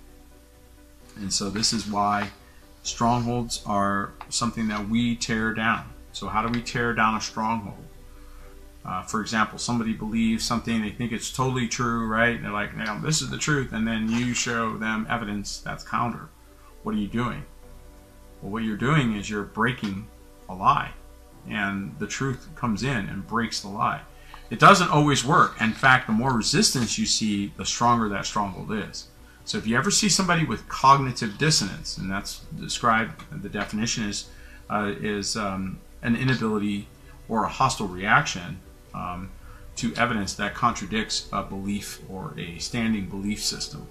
And so this is why strongholds are something that we tear down. So how do we tear down a stronghold? For example, somebody believes something, they think it's totally true, right? And they're like, no, this is the truth. And then you show them evidence that's counter. What are you doing? Well, what you're doing is you're breaking a lie. And the truth comes in and breaks the lie. It doesn't always work. In fact, the more resistance you see, the stronger that stronghold is. So if you ever see somebody with cognitive dissonance, and that's described, the definition is an inability or a hostile reaction to evidence that contradicts a belief or a standing belief system.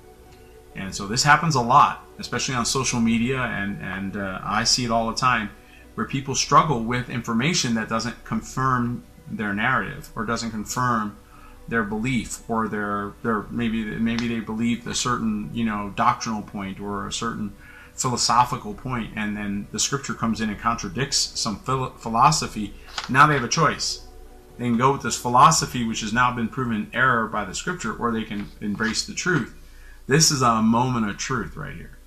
And so this happens a lot, especially on social media, and I see it all the time, where people struggle with information that doesn't confirm their narrative or doesn't confirm their belief, or their maybe they believe a certain doctrinal point or a certain philosophical point, and then the scripture comes in and contradicts some philosophy. Now they have a choice. They can go with this philosophy, which has now been proven error by the scripture, or they can embrace the truth. This is a moment of truth right here.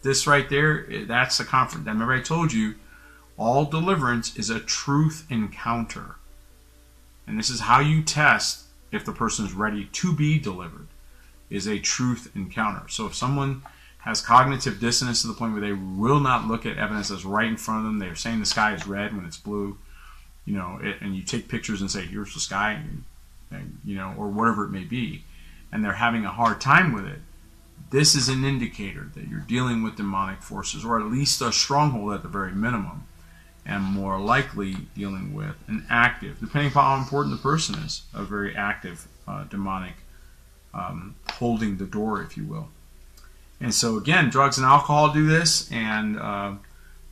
This right there, that's the comfort. Remember I told you, all deliverance is a truth encounter. And this is how you test if the person is ready to be delivered, is a truth encounter. So if someone has cognitive dissonance to the point where they will not look at evidence that's right in front of them, they're saying the sky is red when it's blue, and you take pictures and say, here's the sky, or whatever it may be, and they're having a hard time with it, this is an indicator that you're dealing with demonic forces, or at least a stronghold at the very minimum, and more likely dealing with an active, depending upon how important the person is, a very active demonic holding the door, if you will. And so again, drugs and alcohol do this, and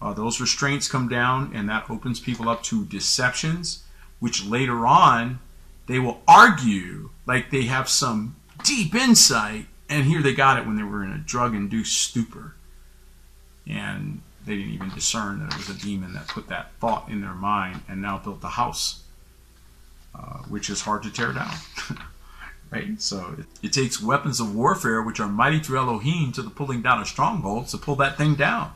those restraints come down, and that opens people up to deceptions, which later on they will argue like they have some deep insight, and here they got it when they were in a drug-induced stupor. And they didn't even discern that it was a demon that put that thought in their mind and now built the house, which is hard to tear down. Right? So it takes weapons of warfare, which are mighty through Elohim, to the pulling down of strongholds, to pull that thing down.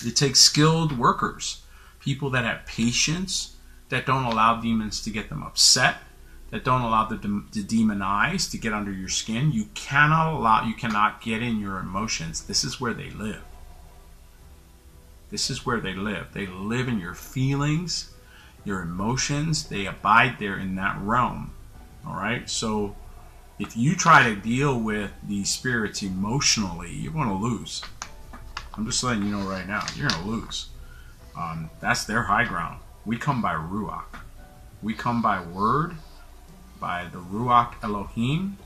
It takes skilled workers, people that have patience, that don't allow demons to get them upset, that don't allow the demonize to get under your skin. You cannot get in your emotions. This is where they live. This is where they live. They live in your feelings, your emotions. They abide there in that realm. All right? So if you try to deal with these spirits emotionally, you're going to lose. I'm just letting you know right now, you're going to lose. That's their high ground. We come by Ruach. We come by word, by the Ruach Elohim,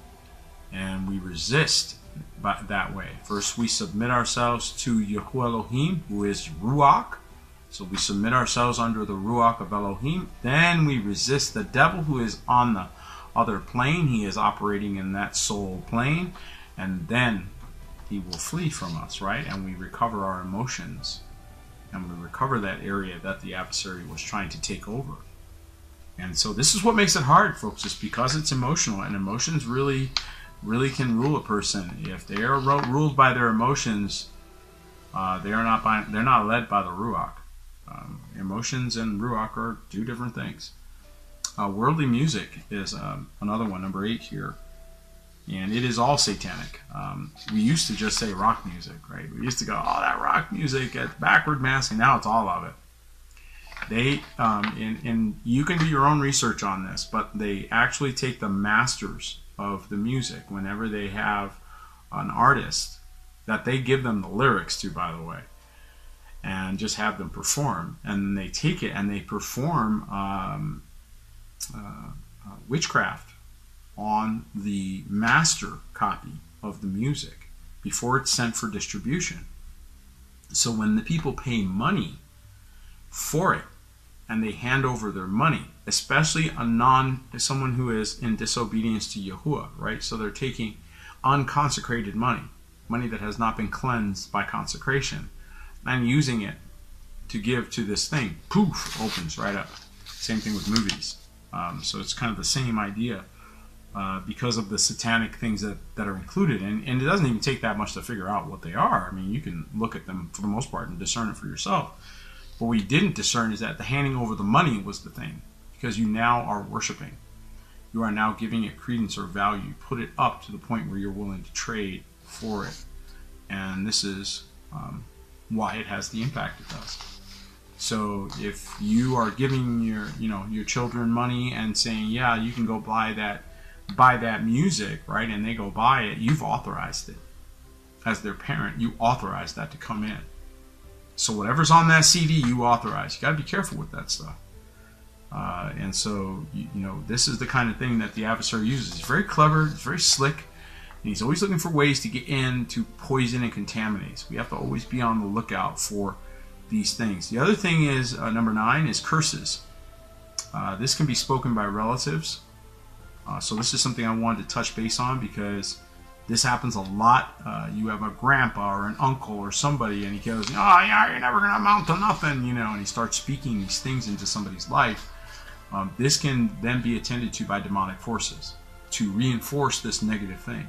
and we resist that way. First, we submit ourselves to Yahuwah Elohim, who is Ruach. So we submit ourselves under the Ruach of Elohim. Then we resist the devil, who is on the other plane. He is operating in that soul plane. And then he will flee from us, right? And we recover our emotions. And we recover that area that the adversary was trying to take over. And so this is what makes it hard, folks. It's because it's emotional. And emotions really can rule a person. If they are ruled by their emotions, they're not led by the Ruach. Emotions and Ruach are two different things. Worldly music is another one, number 8 here. And it is all satanic. We used to just say rock music, right? We used to go, oh, that rock music, it's backward mass, and now it's all of it. And you can do your own research on this, but they actually take the masters of the music whenever they have an artist that they give them the lyrics to, by the way, and just have them perform. And they take it and they perform witchcraft on the master copy of the music before it's sent for distribution. So when the people pay money for it and they hand over their money, especially someone who is in disobedience to Yahuwah, right? So they're taking unconsecrated money that has not been cleansed by consecration, and using it to give to this thing. Poof, opens right up. Same thing with movies. So it's kind of the same idea. Because of the satanic things that are included. And it doesn't even take that much to figure out what they are. I mean, you can look at them for the most part and discern it for yourself. What we didn't discern is that the handing over the money was the thing. Because you now are worshiping. You are now giving it credence or value. You put it up to the point where you're willing to trade for it. And this is why it has the impact it does. So if you are giving your children money and saying, yeah, you can go buy that music, right, and they go buy it, you've authorized it. As their parent, you authorize that to come in. So whatever's on that CD, you authorize. You got to be careful with that stuff. And so, this is the kind of thing that the adversary uses. He's very clever, he's very slick, and he's always looking for ways to get in to poison and contaminate. So we have to always be on the lookout for these things. The other thing is, number 9, is curses. This can be spoken by relatives. So this is something I wanted to touch base on because this happens a lot. You have a grandpa or an uncle or somebody, and he goes, "Oh, yeah, you're never going to amount to nothing," and he starts speaking these things into somebody's life. This can then be attended to by demonic forces to reinforce this negative thing.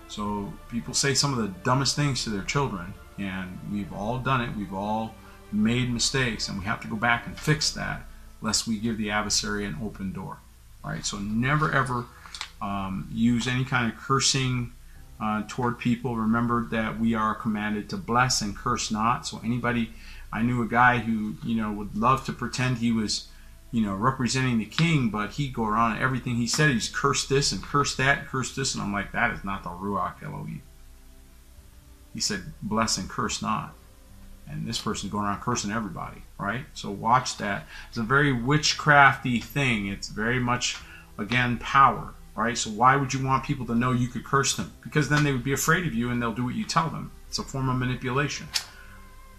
So people say some of the dumbest things to their children, and we've all done it. We've all made mistakes, and we have to go back and fix that, lest we give the adversary an open door. Right? So never ever use any kind of cursing toward people. Remember that we are commanded to bless and curse not. So I knew a guy who would love to pretend he was representing the king, but he'd go around and everything he said, he's cursed this and cursed that and cursed this, and I'm like, that is not the Ruach Elohim. He said, bless and curse not. And this person's going around cursing everybody, right? So watch that. It's a very witchcrafty thing. It's very much, again, power. right? So why would you want people to know you could curse them? Because then they would be afraid of you and they'll do what you tell them. It's a form of manipulation.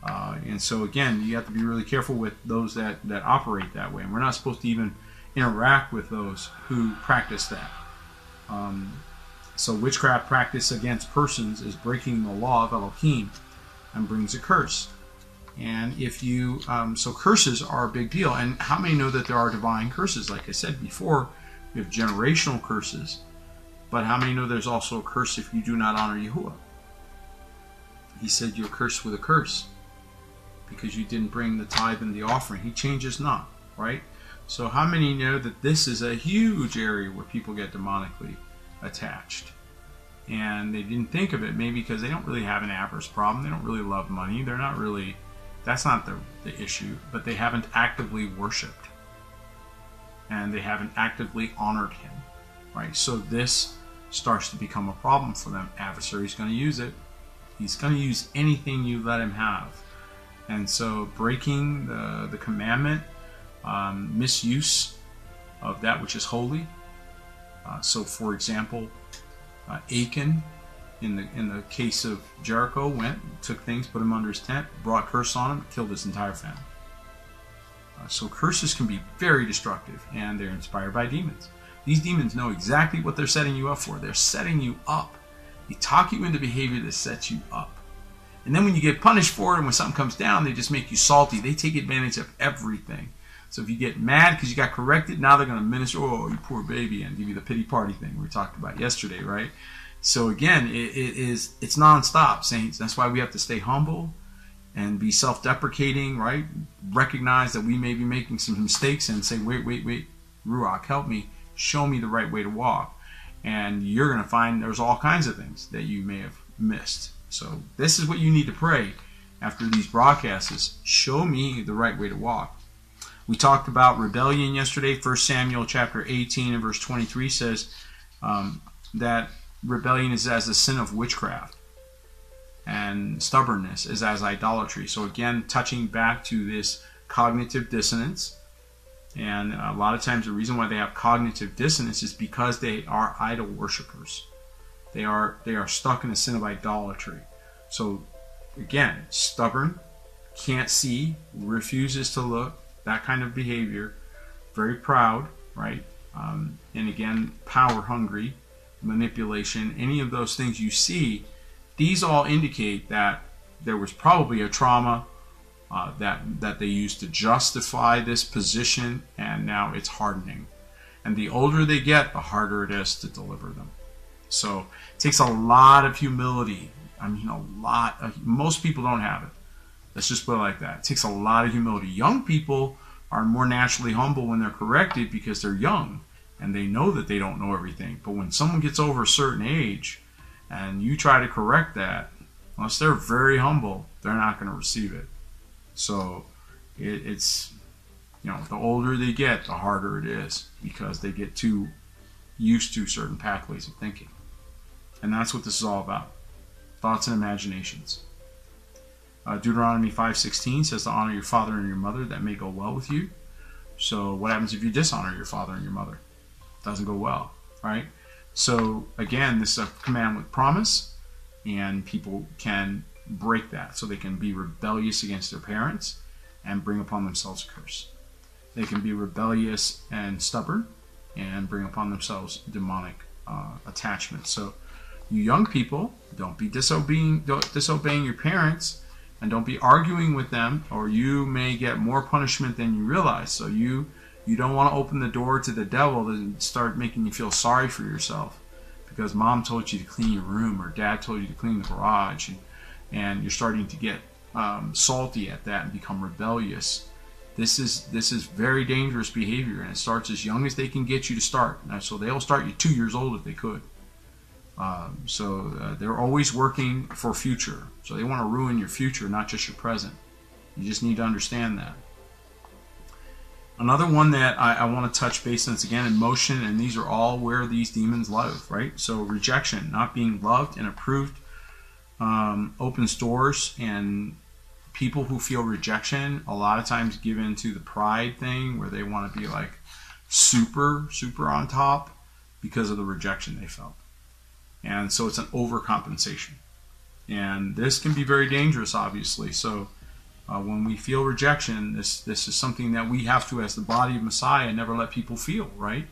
And so again, you have to be really careful with those that operate that way. And we're not supposed to even interact with those who practice that. So witchcraft practice against persons is breaking the law of Elohim and brings a curse. And if you, so curses are a big deal. And how many know that there are divine curses? Like I said before, we have generational curses. But how many know there's also a curse if you do not honor Yahuwah? He said you're cursed with a curse because you didn't bring the tithe and the offering. He changes not, right? So how many know that this is a huge area where people get demonically attached? And they didn't think of it, maybe because they don't really have an avarice problem. They don't really love money. They're not really, that's not the issue. But they haven't actively worshipped. And they haven't actively honored him, right? So this starts to become a problem for them. Adversary's going to use it. He's going to use anything you let him have. And so breaking the commandment, misuse of that which is holy. So for example, Achan, in the case of Jericho, went, took things, put him under his tent, brought curse on him, killed his entire family. So curses can be very destructive, and they're inspired by demons. These demons know exactly what they're setting you up for. They're setting you up. They talk you into behavior that sets you up. And then when you get punished for it, and when something comes down, they just make you salty. They take advantage of everything. So if you get mad because you got corrected, now they're going to minister, oh, you poor baby, and give you the pity party thing we talked about yesterday, right? So again, it's nonstop, saints. That's why we have to stay humble and be self-deprecating, right? Recognize that we may be making some mistakes and say, wait, Ruach, help me. Show me the right way to walk. And you're going to find there's all kinds of things that you may have missed. So this is what you need to pray after these broadcasts is, show me the right way to walk. We talked about rebellion yesterday. 1 Samuel chapter 18 and verse 23 says that rebellion is as the sin of witchcraft, and stubbornness is as idolatry. So again, touching back to this cognitive dissonance. And a lot of times the reason why they have cognitive dissonance is because they are idol worshippers. They are stuck in the sin of idolatry. So again, stubborn, can't see, refuses to look, that kind of behavior, very proud, right? And again, power hungry, manipulation, any of those things you see, these all indicate that there was probably a trauma that they used to justify this position, and now it's hardening. And the older they get, the harder it is to deliver them. So it takes a lot of humility. I mean, most people don't have it. Let's just put it like that. It takes a lot of humility. Young people are more naturally humble when they're corrected because they're young and they know that they don't know everything. But when someone gets over a certain age and you try to correct that, unless they're very humble, they're not going to receive it. So it's, the older they get, the harder it is because they get too used to certain pathways of thinking. And that's what this is all about. Thoughts and imaginations. Deuteronomy 5:16 says to honor your father and your mother, that may go well with you. So what happens if you dishonor your father and your mother? It doesn't go well, right? So again, this is a command with promise, and people can break that. So they can be rebellious against their parents and bring upon themselves a curse. They can be rebellious and stubborn and bring upon themselves demonic attachment. So you young people, don't be disobeying your parents, and don't be arguing with them, or you may get more punishment than you realize. So you don't want to open the door to the devil and start making you feel sorry for yourself because mom told you to clean your room or dad told you to clean the garage, and you're starting to get salty at that and become rebellious. This is very dangerous behavior, and it starts as young as they can get you to start. So they'll start you 2 years old if they could. They're always working for future. So they want to ruin your future, not just your present. You just need to understand that. Another one that I want to touch base on is again emotion, and these are all where these demons live, right? So rejection, not being loved and approved, opens doors, and people who feel rejection a lot of times give into the pride thing where they want to be like super on top. because of the rejection they felt. And so it's an overcompensation. And this can be very dangerous, obviously. So when we feel rejection, this is something that we have to, as the body of Messiah, never let people feel, right?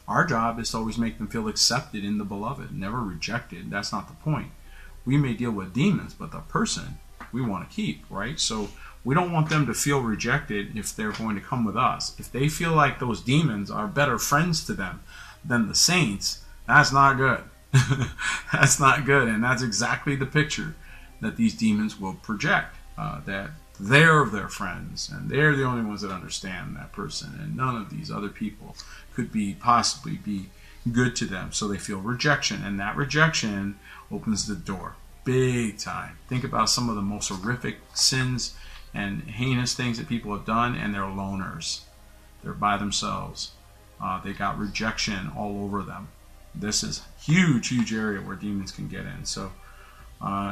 Our job is to always make them feel accepted in the beloved, never rejected. That's not the point. We may deal with demons, but the person we want to keep, right? So we don't want them to feel rejected if they're going to come with us. If they feel like those demons are better friends to them than the saints, that's not good. That's not good. And that's exactly the picture that these demons will project, that they're their friends and they're the only ones that understand that person, and none of these other people could possibly be good to them. So they feel rejection, and that rejection opens the door big time. Think about some of the most horrific sins and heinous things that people have done, and they're loners. They're by themselves. They got rejection all over them. This is a huge, huge area where demons can get in. So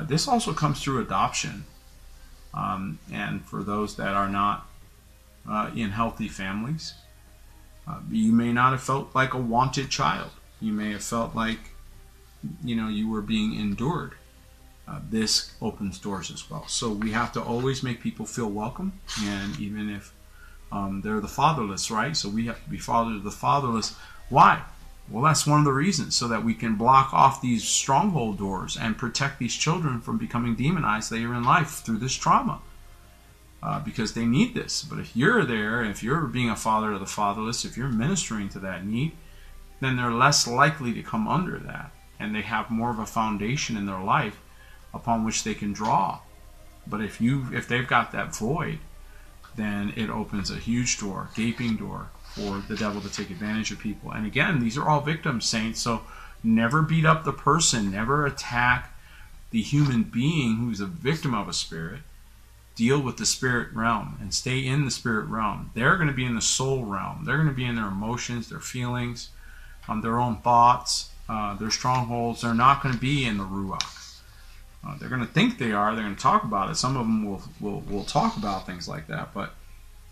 this also comes through adoption. And for those that are not in healthy families, you may not have felt like a wanted child. You may have felt like, you were being endured. This opens doors as well. So we have to always make people feel welcome, and even if they're the fatherless, right? So we have to be fathers of the fatherless. Why? Well, that's one of the reasons, so that we can block off these stronghold doors and protect these children from becoming demonized later in life through this trauma. Because they need this. But if you're there, if you're being a father of the fatherless, if you're ministering to that need, then they're less likely to come under that. And they have more of a foundation in their life upon which they can draw. But if they've got that void, then it opens a huge door, gaping door, for the devil to take advantage of people. And again, these are all victims, saints. So never beat up the person, never attack the human being who's a victim of a spirit. Deal with the spirit realm and stay in the spirit realm. They're going to be in the soul realm. They're going to be in their emotions, their feelings, their own thoughts, their strongholds. They're not going to be in the Ruach. They're going to think they are. They're going to talk about it. Some of them will talk about things like that, but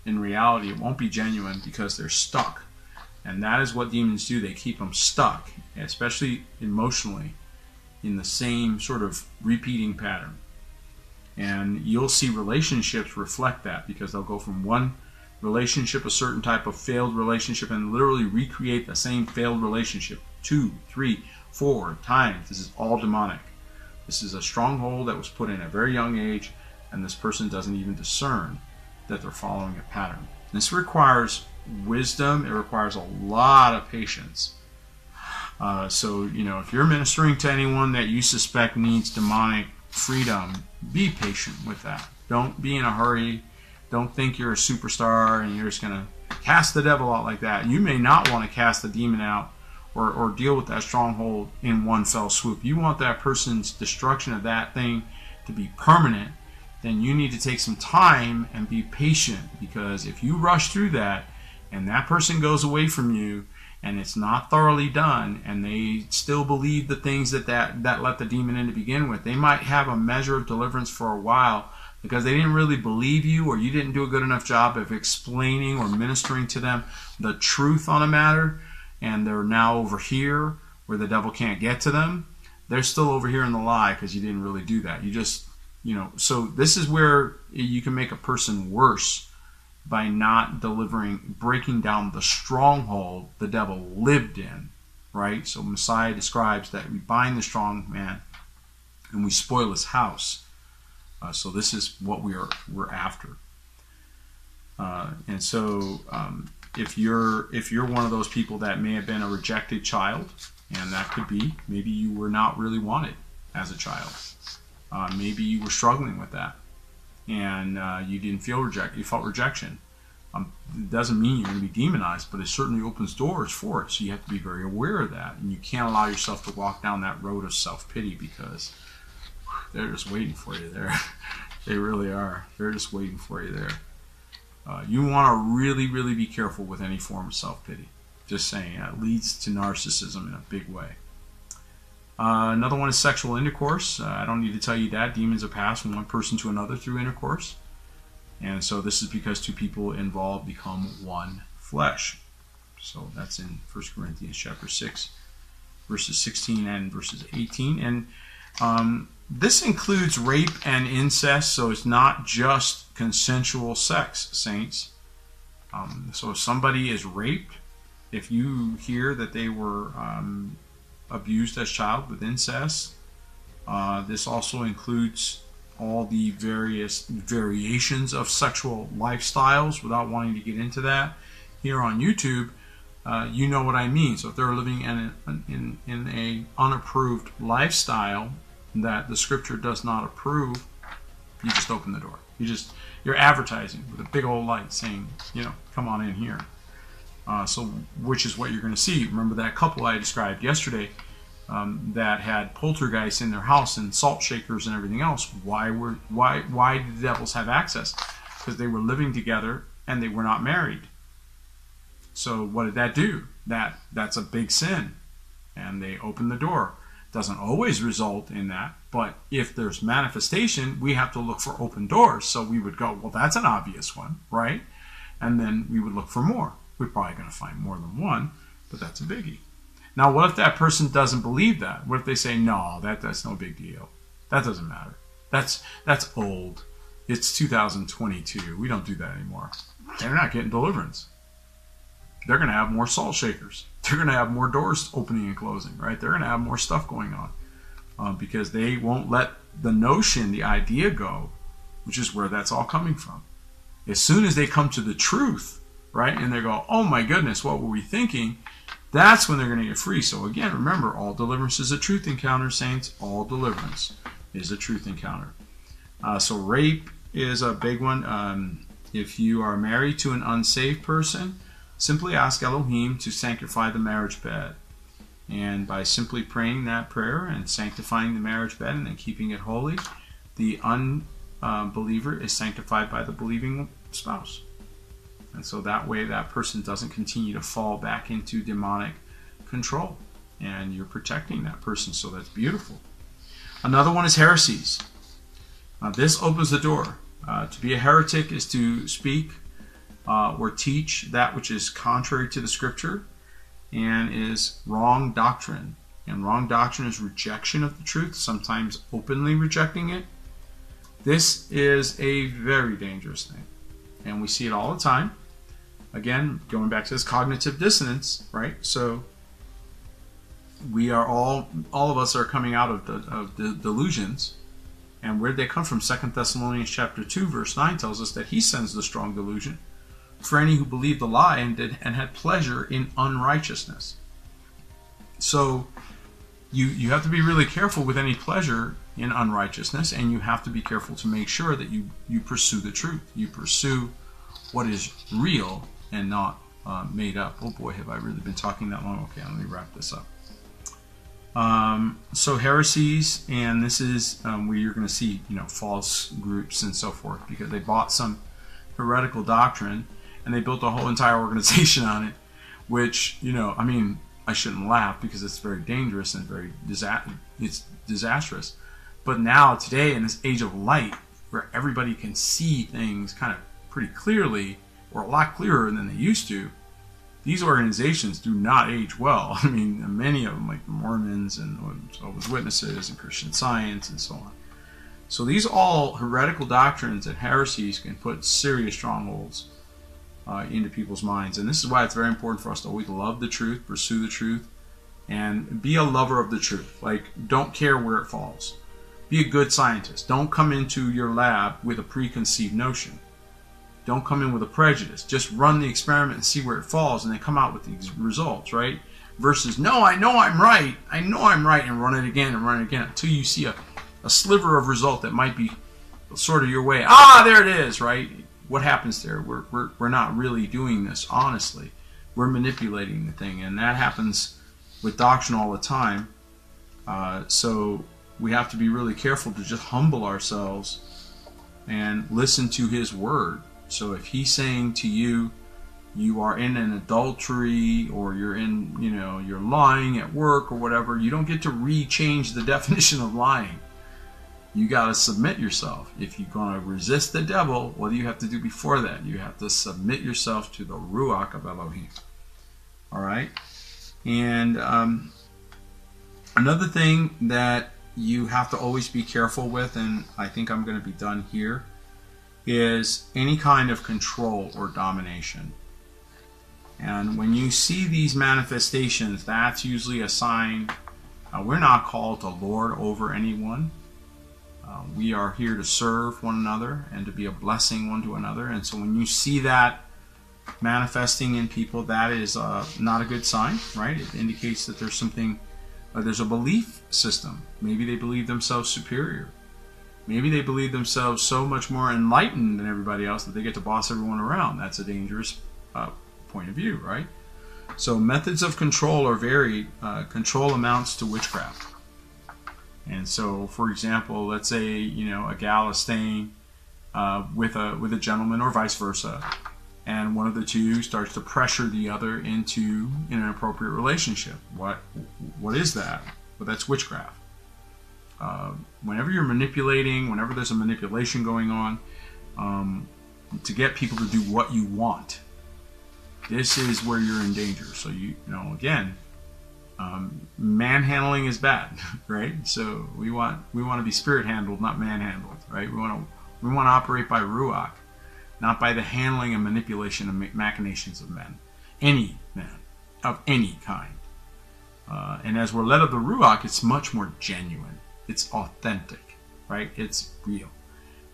in reality, it won't be genuine because they're stuck. And that is what demons do. They keep them stuck, especially emotionally, in the same sort of repeating pattern. And you'll see relationships reflect that, because they'll go from one relationship, a certain type of failed relationship, and literally recreate the same failed relationship 2, 3, 4 times. This is all demonic. This is a stronghold that was put in at a very young age, and this person doesn't even discern that they're following a pattern. This requires wisdom. It requires a lot of patience. So, if you're ministering to anyone that you suspect needs demonic freedom, be patient with that. Don't be in a hurry. Don't think you're a superstar and you're just going to cast the devil out like that. You may not want to cast the demon out or deal with that stronghold in one fell swoop. You want that person's destruction of that thing to be permanent. Then you need to take some time and be patient, because if you rush through that and that person goes away from you and it's not thoroughly done, and they still believe the things that let the demon in to begin with, they might have a measure of deliverance for a while because they didn't really believe you, or you didn't do a good enough job of explaining or ministering to them the truth on a matter, and they're now over here where the devil can't get to them. They're still over here in the lie because you didn't really do that. You just, so this is where you can make a person worse by not breaking down the stronghold the devil lived in, right? So Messiah describes that we bind the strong man and we spoil his house. So this is what we're after. And so if you're one of those people that may have been a rejected child, and that could be, maybe you were not really wanted as a child. Maybe you were struggling with that, and you didn't feel rejected. You felt rejection. It doesn't mean you're going to be demonized, but it certainly opens doors for it. So you have to be very aware of that, and you can't allow yourself to walk down that road of self-pity, because they're just waiting for you there. They really are. They're just waiting for you there. You want to really, really be careful with any form of self-pity. Just saying, it leads to narcissism in a big way. Another one is sexual intercourse. I don't need to tell you that. Demons are passed from one person to another through intercourse. And so this is because two people involved become one flesh. So that's in 1 Corinthians chapter 6, verses 16 and verses 18. And this includes rape and incest, so it's not just consensual sex, saints. So if somebody is raped, if you hear that they were abused as a child with incest, this also includes all the various variations of sexual lifestyles. Without wanting to get into that here on YouTube, you know what I mean. So if they're living in an unapproved lifestyle that the Scripture does not approve, you just open the door. You're advertising with a big old light saying, come on in here. So which is what you're going to see. Remember that couple I described yesterday that had poltergeists in their house and salt shakers and everything else. Why did the devils have access? Because they were living together and they were not married. So what did that do? That's a big sin, and they opened the door. Doesn't always result in that, but if there's manifestation, we have to look for open doors. So we would go, well, that's an obvious one, right? And then we would look for more. We're probably going to find more than one, but that's a biggie. Now, what if that person doesn't believe that? What if they say, no, that's no big deal. That doesn't matter. That's old. It's 2022. We don't do that anymore. They're not getting deliverance. They're going to have more salt shakers. They're going to have more doors opening and closing, right? They're going to have more stuff going on because they won't let the notion, the idea go, which is where that's all coming from. As soon as they come to the truth, right, and they go, oh my goodness, what were we thinking? That's when they're going to get free. So again, remember, all deliverance is a truth encounter, saints. All deliverance is a truth encounter. So rape is a big one. If you are married to an unsaved person, simply ask Elohim to sanctify the marriage bed. And by simply praying that prayer and sanctifying the marriage bed and then keeping it holy, the unbeliever is sanctified by the believing spouse. And so that way that person doesn't continue to fall back into demonic control. And you're protecting that person, so that's beautiful. Another one is heresies. This opens the door. To be a heretic is to speak or teach that which is contrary to the Scripture and is wrong doctrine. And wrong doctrine is rejection of the truth, sometimes openly rejecting it. This is a very dangerous thing. And we see it all the time. Again, going back to this cognitive dissonance, right? So we are all of us are coming out of the delusions. And where did they come from? 2 Thessalonians chapter 2, verse 9 tells us that he sends the strong delusion for any who believed the lie and had pleasure in unrighteousness. So you have to be really careful with any pleasure in unrighteousness, and you have to be careful to make sure that you pursue the truth. You pursue what is real and not made up. Oh boy, have I really been talking that long? Okay, let me wrap this up. So heresies, and this is where you're going to see false groups and so forth, because they bought some heretical doctrine and they built a whole entire organization on it, which I mean, I shouldn't laugh because it's very dangerous and very disastrous. But now today, in this age of light, where everybody can see things kind of pretty clearly, or a lot clearer than they used to, these organizations do not age well. I mean, many of them, like the Mormons and Jehovah's Witnesses and Christian Science and so on. So these all heretical doctrines and heresies can put serious strongholds into people's minds. And this is why it's very important for us to always love the truth, pursue the truth, and be a lover of the truth. Like, don't care where it falls. Be a good scientist. Don't come into your lab with a preconceived notion. Don't come in with a prejudice. Just run the experiment and see where it falls, and then come out with these results, right? Versus, no, I know I'm right. I know I'm right, and run it again and run it again until you see a sliver of result that might be sort of your way. Ah, there it is, right? What happens there? We're not really doing this honestly. We're manipulating the thing, and that happens with doctrine all the time. So we have to be really careful to just humble ourselves and listen to His Word. So if He's saying to you, you are in an adultery, or you're in, you're lying at work or whatever, you don't get to re-change the definition of lying. You got to submit yourself. If you're going to resist the devil, what do you have to do before that? You have to submit yourself to the Ruach of Elohim. All right? And Another thing that you have to always be careful with, and I think I'm going to be done here, is any kind of control or domination. And when you see these manifestations, that's usually a sign. We're not called to lord over anyone. We are here to serve one another and to be a blessing one to another. And so when you see that manifesting in people, that is not a good sign, right? It indicates that there's something, there's a belief system. Maybe they believe themselves superior. Maybe they believe themselves so much more enlightened than everybody else that they get to boss everyone around. That's a dangerous point of view, right? So methods of control are varied. Control amounts to witchcraft. And so, for example, let's say, you know, a gal is staying with a gentleman or vice versa, and one of the two starts to pressure the other into an inappropriate relationship. What is that? Well, that's witchcraft. Whenever you're manipulating, whenever there's a manipulation going on, to get people to do what you want, this is where you're in danger. So you know, again, manhandling is bad, right? So we want to be spirit handled, not manhandled, right? We want to operate by Ruach, not by the handling and manipulation and machinations of men, any man of any kind. And as we're led of the Ruach, it's much more genuine. It's authentic, right? It's real.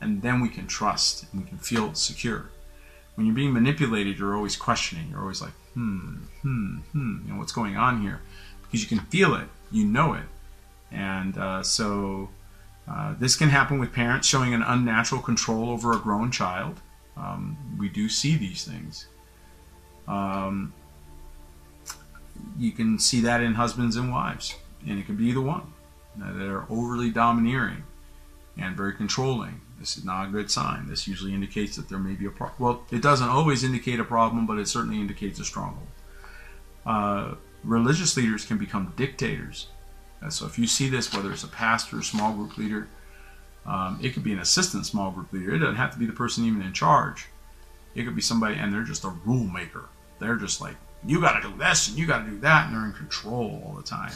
And then we can trust and we can feel secure. When you're being manipulated, you're always questioning. You're always like, you know, what's going on here? Because you can feel it, you know it. And so this can happen with parents showing an unnatural control over a grown child. We do see these things. You can see that in husbands and wives, and it can be either one. They're overly domineering and very controlling. This is not a good sign. This usually indicates that there may be a problem. Well, it doesn't always indicate a problem, but it certainly indicates a stronghold. Religious leaders can become dictators. So if you see this, whether it's a pastor, small group leader, it could be an assistant small group leader. It doesn't have to be the person even in charge. It could be somebody, and they're just a rule maker. They're just like, you got to do this and you got to do that, and they're in control all the time.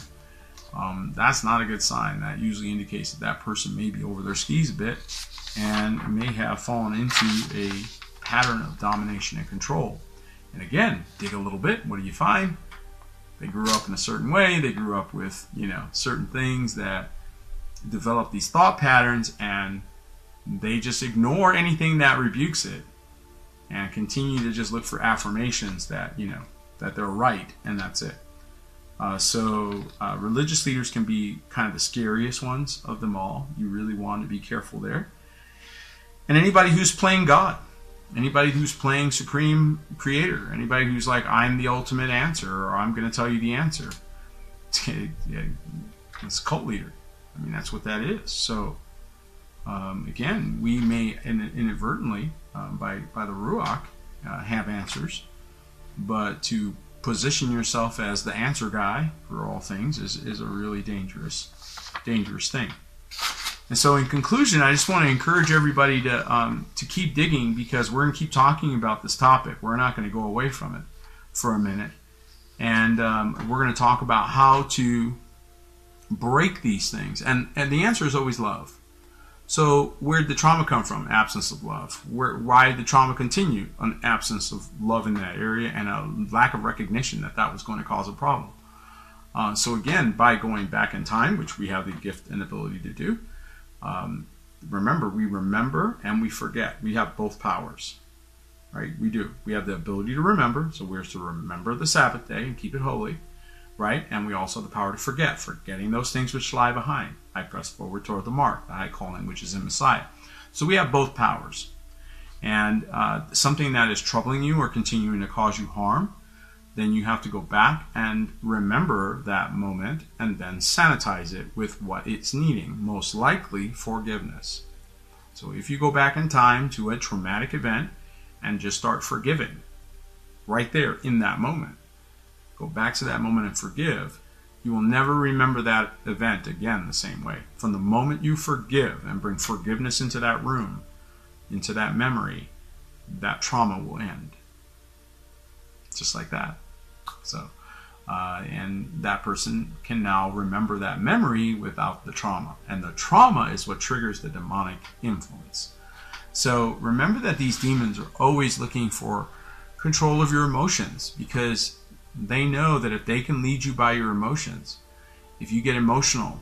That's not a good sign. That usually indicates that that person may be over their skis a bit and may have fallen into a pattern of domination and control. And again, dig a little bit. What do you find? They grew up in a certain way. They grew up with, you know, certain things that develop these thought patterns, and they just ignore anything that rebukes it and continue to just look for affirmations that, you know, that they're right, and that's it. So religious leaders can be kind of the scariest ones of them all. You really want to be careful there. And anybody who's playing God, anybody who's playing Supreme Creator, anybody who's like, I'm the ultimate answer, or I'm going to tell you the answer. It's a cult leader. I mean, that's what that is. So again, we may inadvertently, by the Ruach, have answers, but to position yourself as the answer guy for all things is a really dangerous thing. And so in conclusion, I just want to encourage everybody to keep digging, because we're going to keep talking about this topic. We're not going to go away from it for a minute. And we're going to talk about how to break these things. And the answer is always love. So where did the trauma come from? Absence of love. Why did the trauma continue? An absence of love in that area and a lack of recognition that that was going to cause a problem. So again, by going back in time, which we have the gift and ability to do, remember, we remember and we forget. We have both powers, right? We do. We have the ability to remember, so we're to remember the Sabbath day and keep it holy, right? And we also have the power to forget, forgetting those things which lie behind. I press forward toward the mark, the high calling which is in Messiah. So we have both powers. And something that is troubling you or continuing to cause you harm, then you have to go back and remember that moment and then sanitize it with what it's needing, most likely forgiveness. So if you go back in time to a traumatic event and just start forgiving right there in that moment, go back to that moment and forgive, you will never remember that event again the same way. From the moment you forgive and bring forgiveness into that room, into that memory, that trauma will end. Just like that. So And that person can now remember that memory without the trauma. And the trauma is what triggers the demonic influence. So remember that these demons are always looking for control of your emotions, because they know that if they can lead you by your emotions, if you get emotional,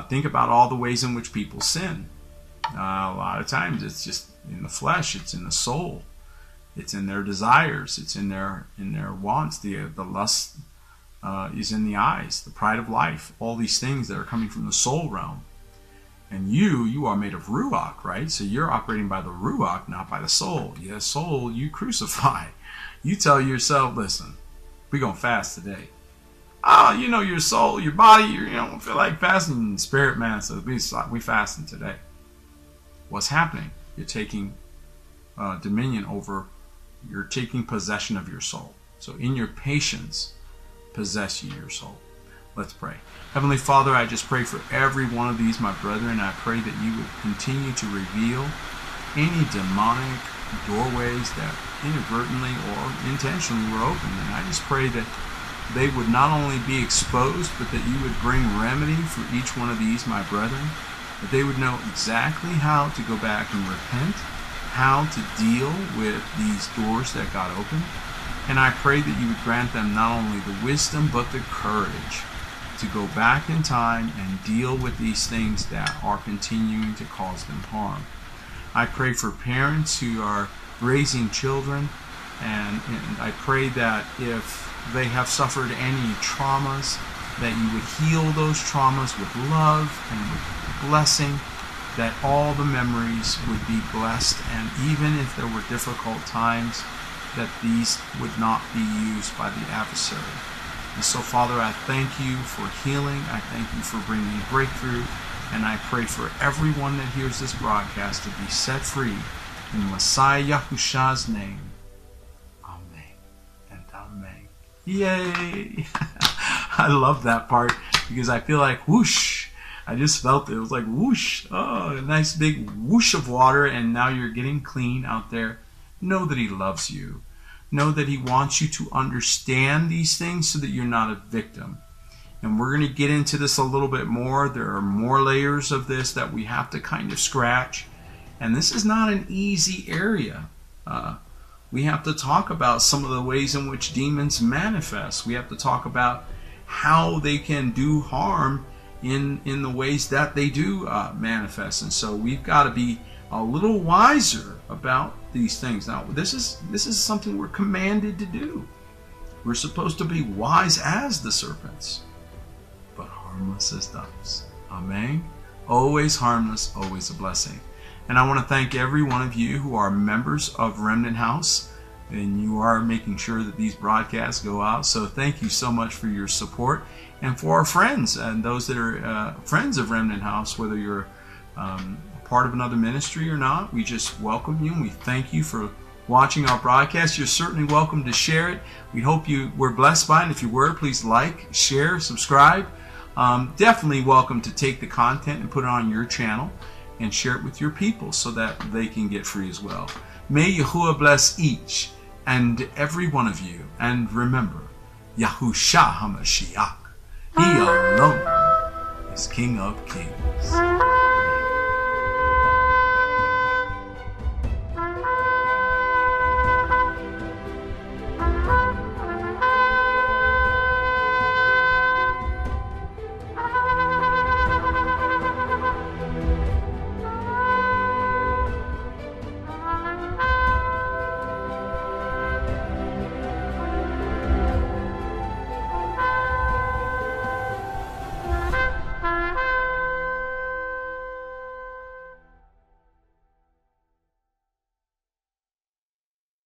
think about all the ways in which people sin. A lot of times it's just in the flesh, it's in the soul, it's in their desires, it's in their wants. The lust is in the eyes, the pride of life, all these things that are coming from the soul realm. And you are made of Ruach, right? So you're operating by the Ruach, not by the soul. Yeah, soul, you crucify. You tell yourself, listen, we're going to fast today. Your soul, your body, you don't feel like fasting. Spirit man says, we fasting today. What's happening? You're taking dominion over, you're taking possession of your soul. So in your patience, possess ye your soul. Let's pray. Heavenly Father, I just pray for every one of these, my brethren. I pray that you would continue to reveal any demonic doorways that inadvertently or intentionally were open. And I just pray that they would not only be exposed, but that you would bring remedy for each one of these, my brethren. That they would know exactly how to go back and repent, how to deal with these doors that got open. And I pray that you would grant them not only the wisdom, but the courage to go back in time and deal with these things that are continuing to cause them harm. I pray for parents who are raising children, and I pray that if they have suffered any traumas, that you would heal those traumas with love and with blessing, that all the memories would be blessed, and even if there were difficult times, that these would not be used by the adversary. And so, Father, I thank you for healing. I thank you for bringing breakthrough. And I pray for everyone that hears this broadcast to be set free in Messiah Yahushua's name. Amen and amen. Yay! I love that part because I feel like whoosh. I just felt it. It was like whoosh. Oh, a nice big whoosh of water, and now you're getting clean out there. Know that he loves you. Know that he wants you to understand these things so that you're not a victim. And we're going to get into this a little bit more. There are more layers of this that we have to kind of scratch. And this is not an easy area. We have to talk about some of the ways in which demons manifest. We have to talk about how they can do harm in the ways that they do manifest. And so we've got to be a little wiser about these things. Now, this is something we're commanded to do. We're supposed to be wise as the serpents, but harmless as doves. Amen. Always harmless, always a blessing. And I want to thank every one of you who are members of Remnant House, and you are making sure that these broadcasts go out. So thank you so much for your support. And for our friends and those that are friends of Remnant House, whether you're part of another ministry or not, we just welcome you and we thank you for watching our broadcast. You're certainly welcome to share it. We hope you were blessed by it. And if you were, please like, share, subscribe. Definitely welcome to take the content and put it on your channel and share it with your people so that they can get free as well. May Yahuwah bless each and every one of you. And remember, Yahushua HaMashiach, he alone is King of Kings.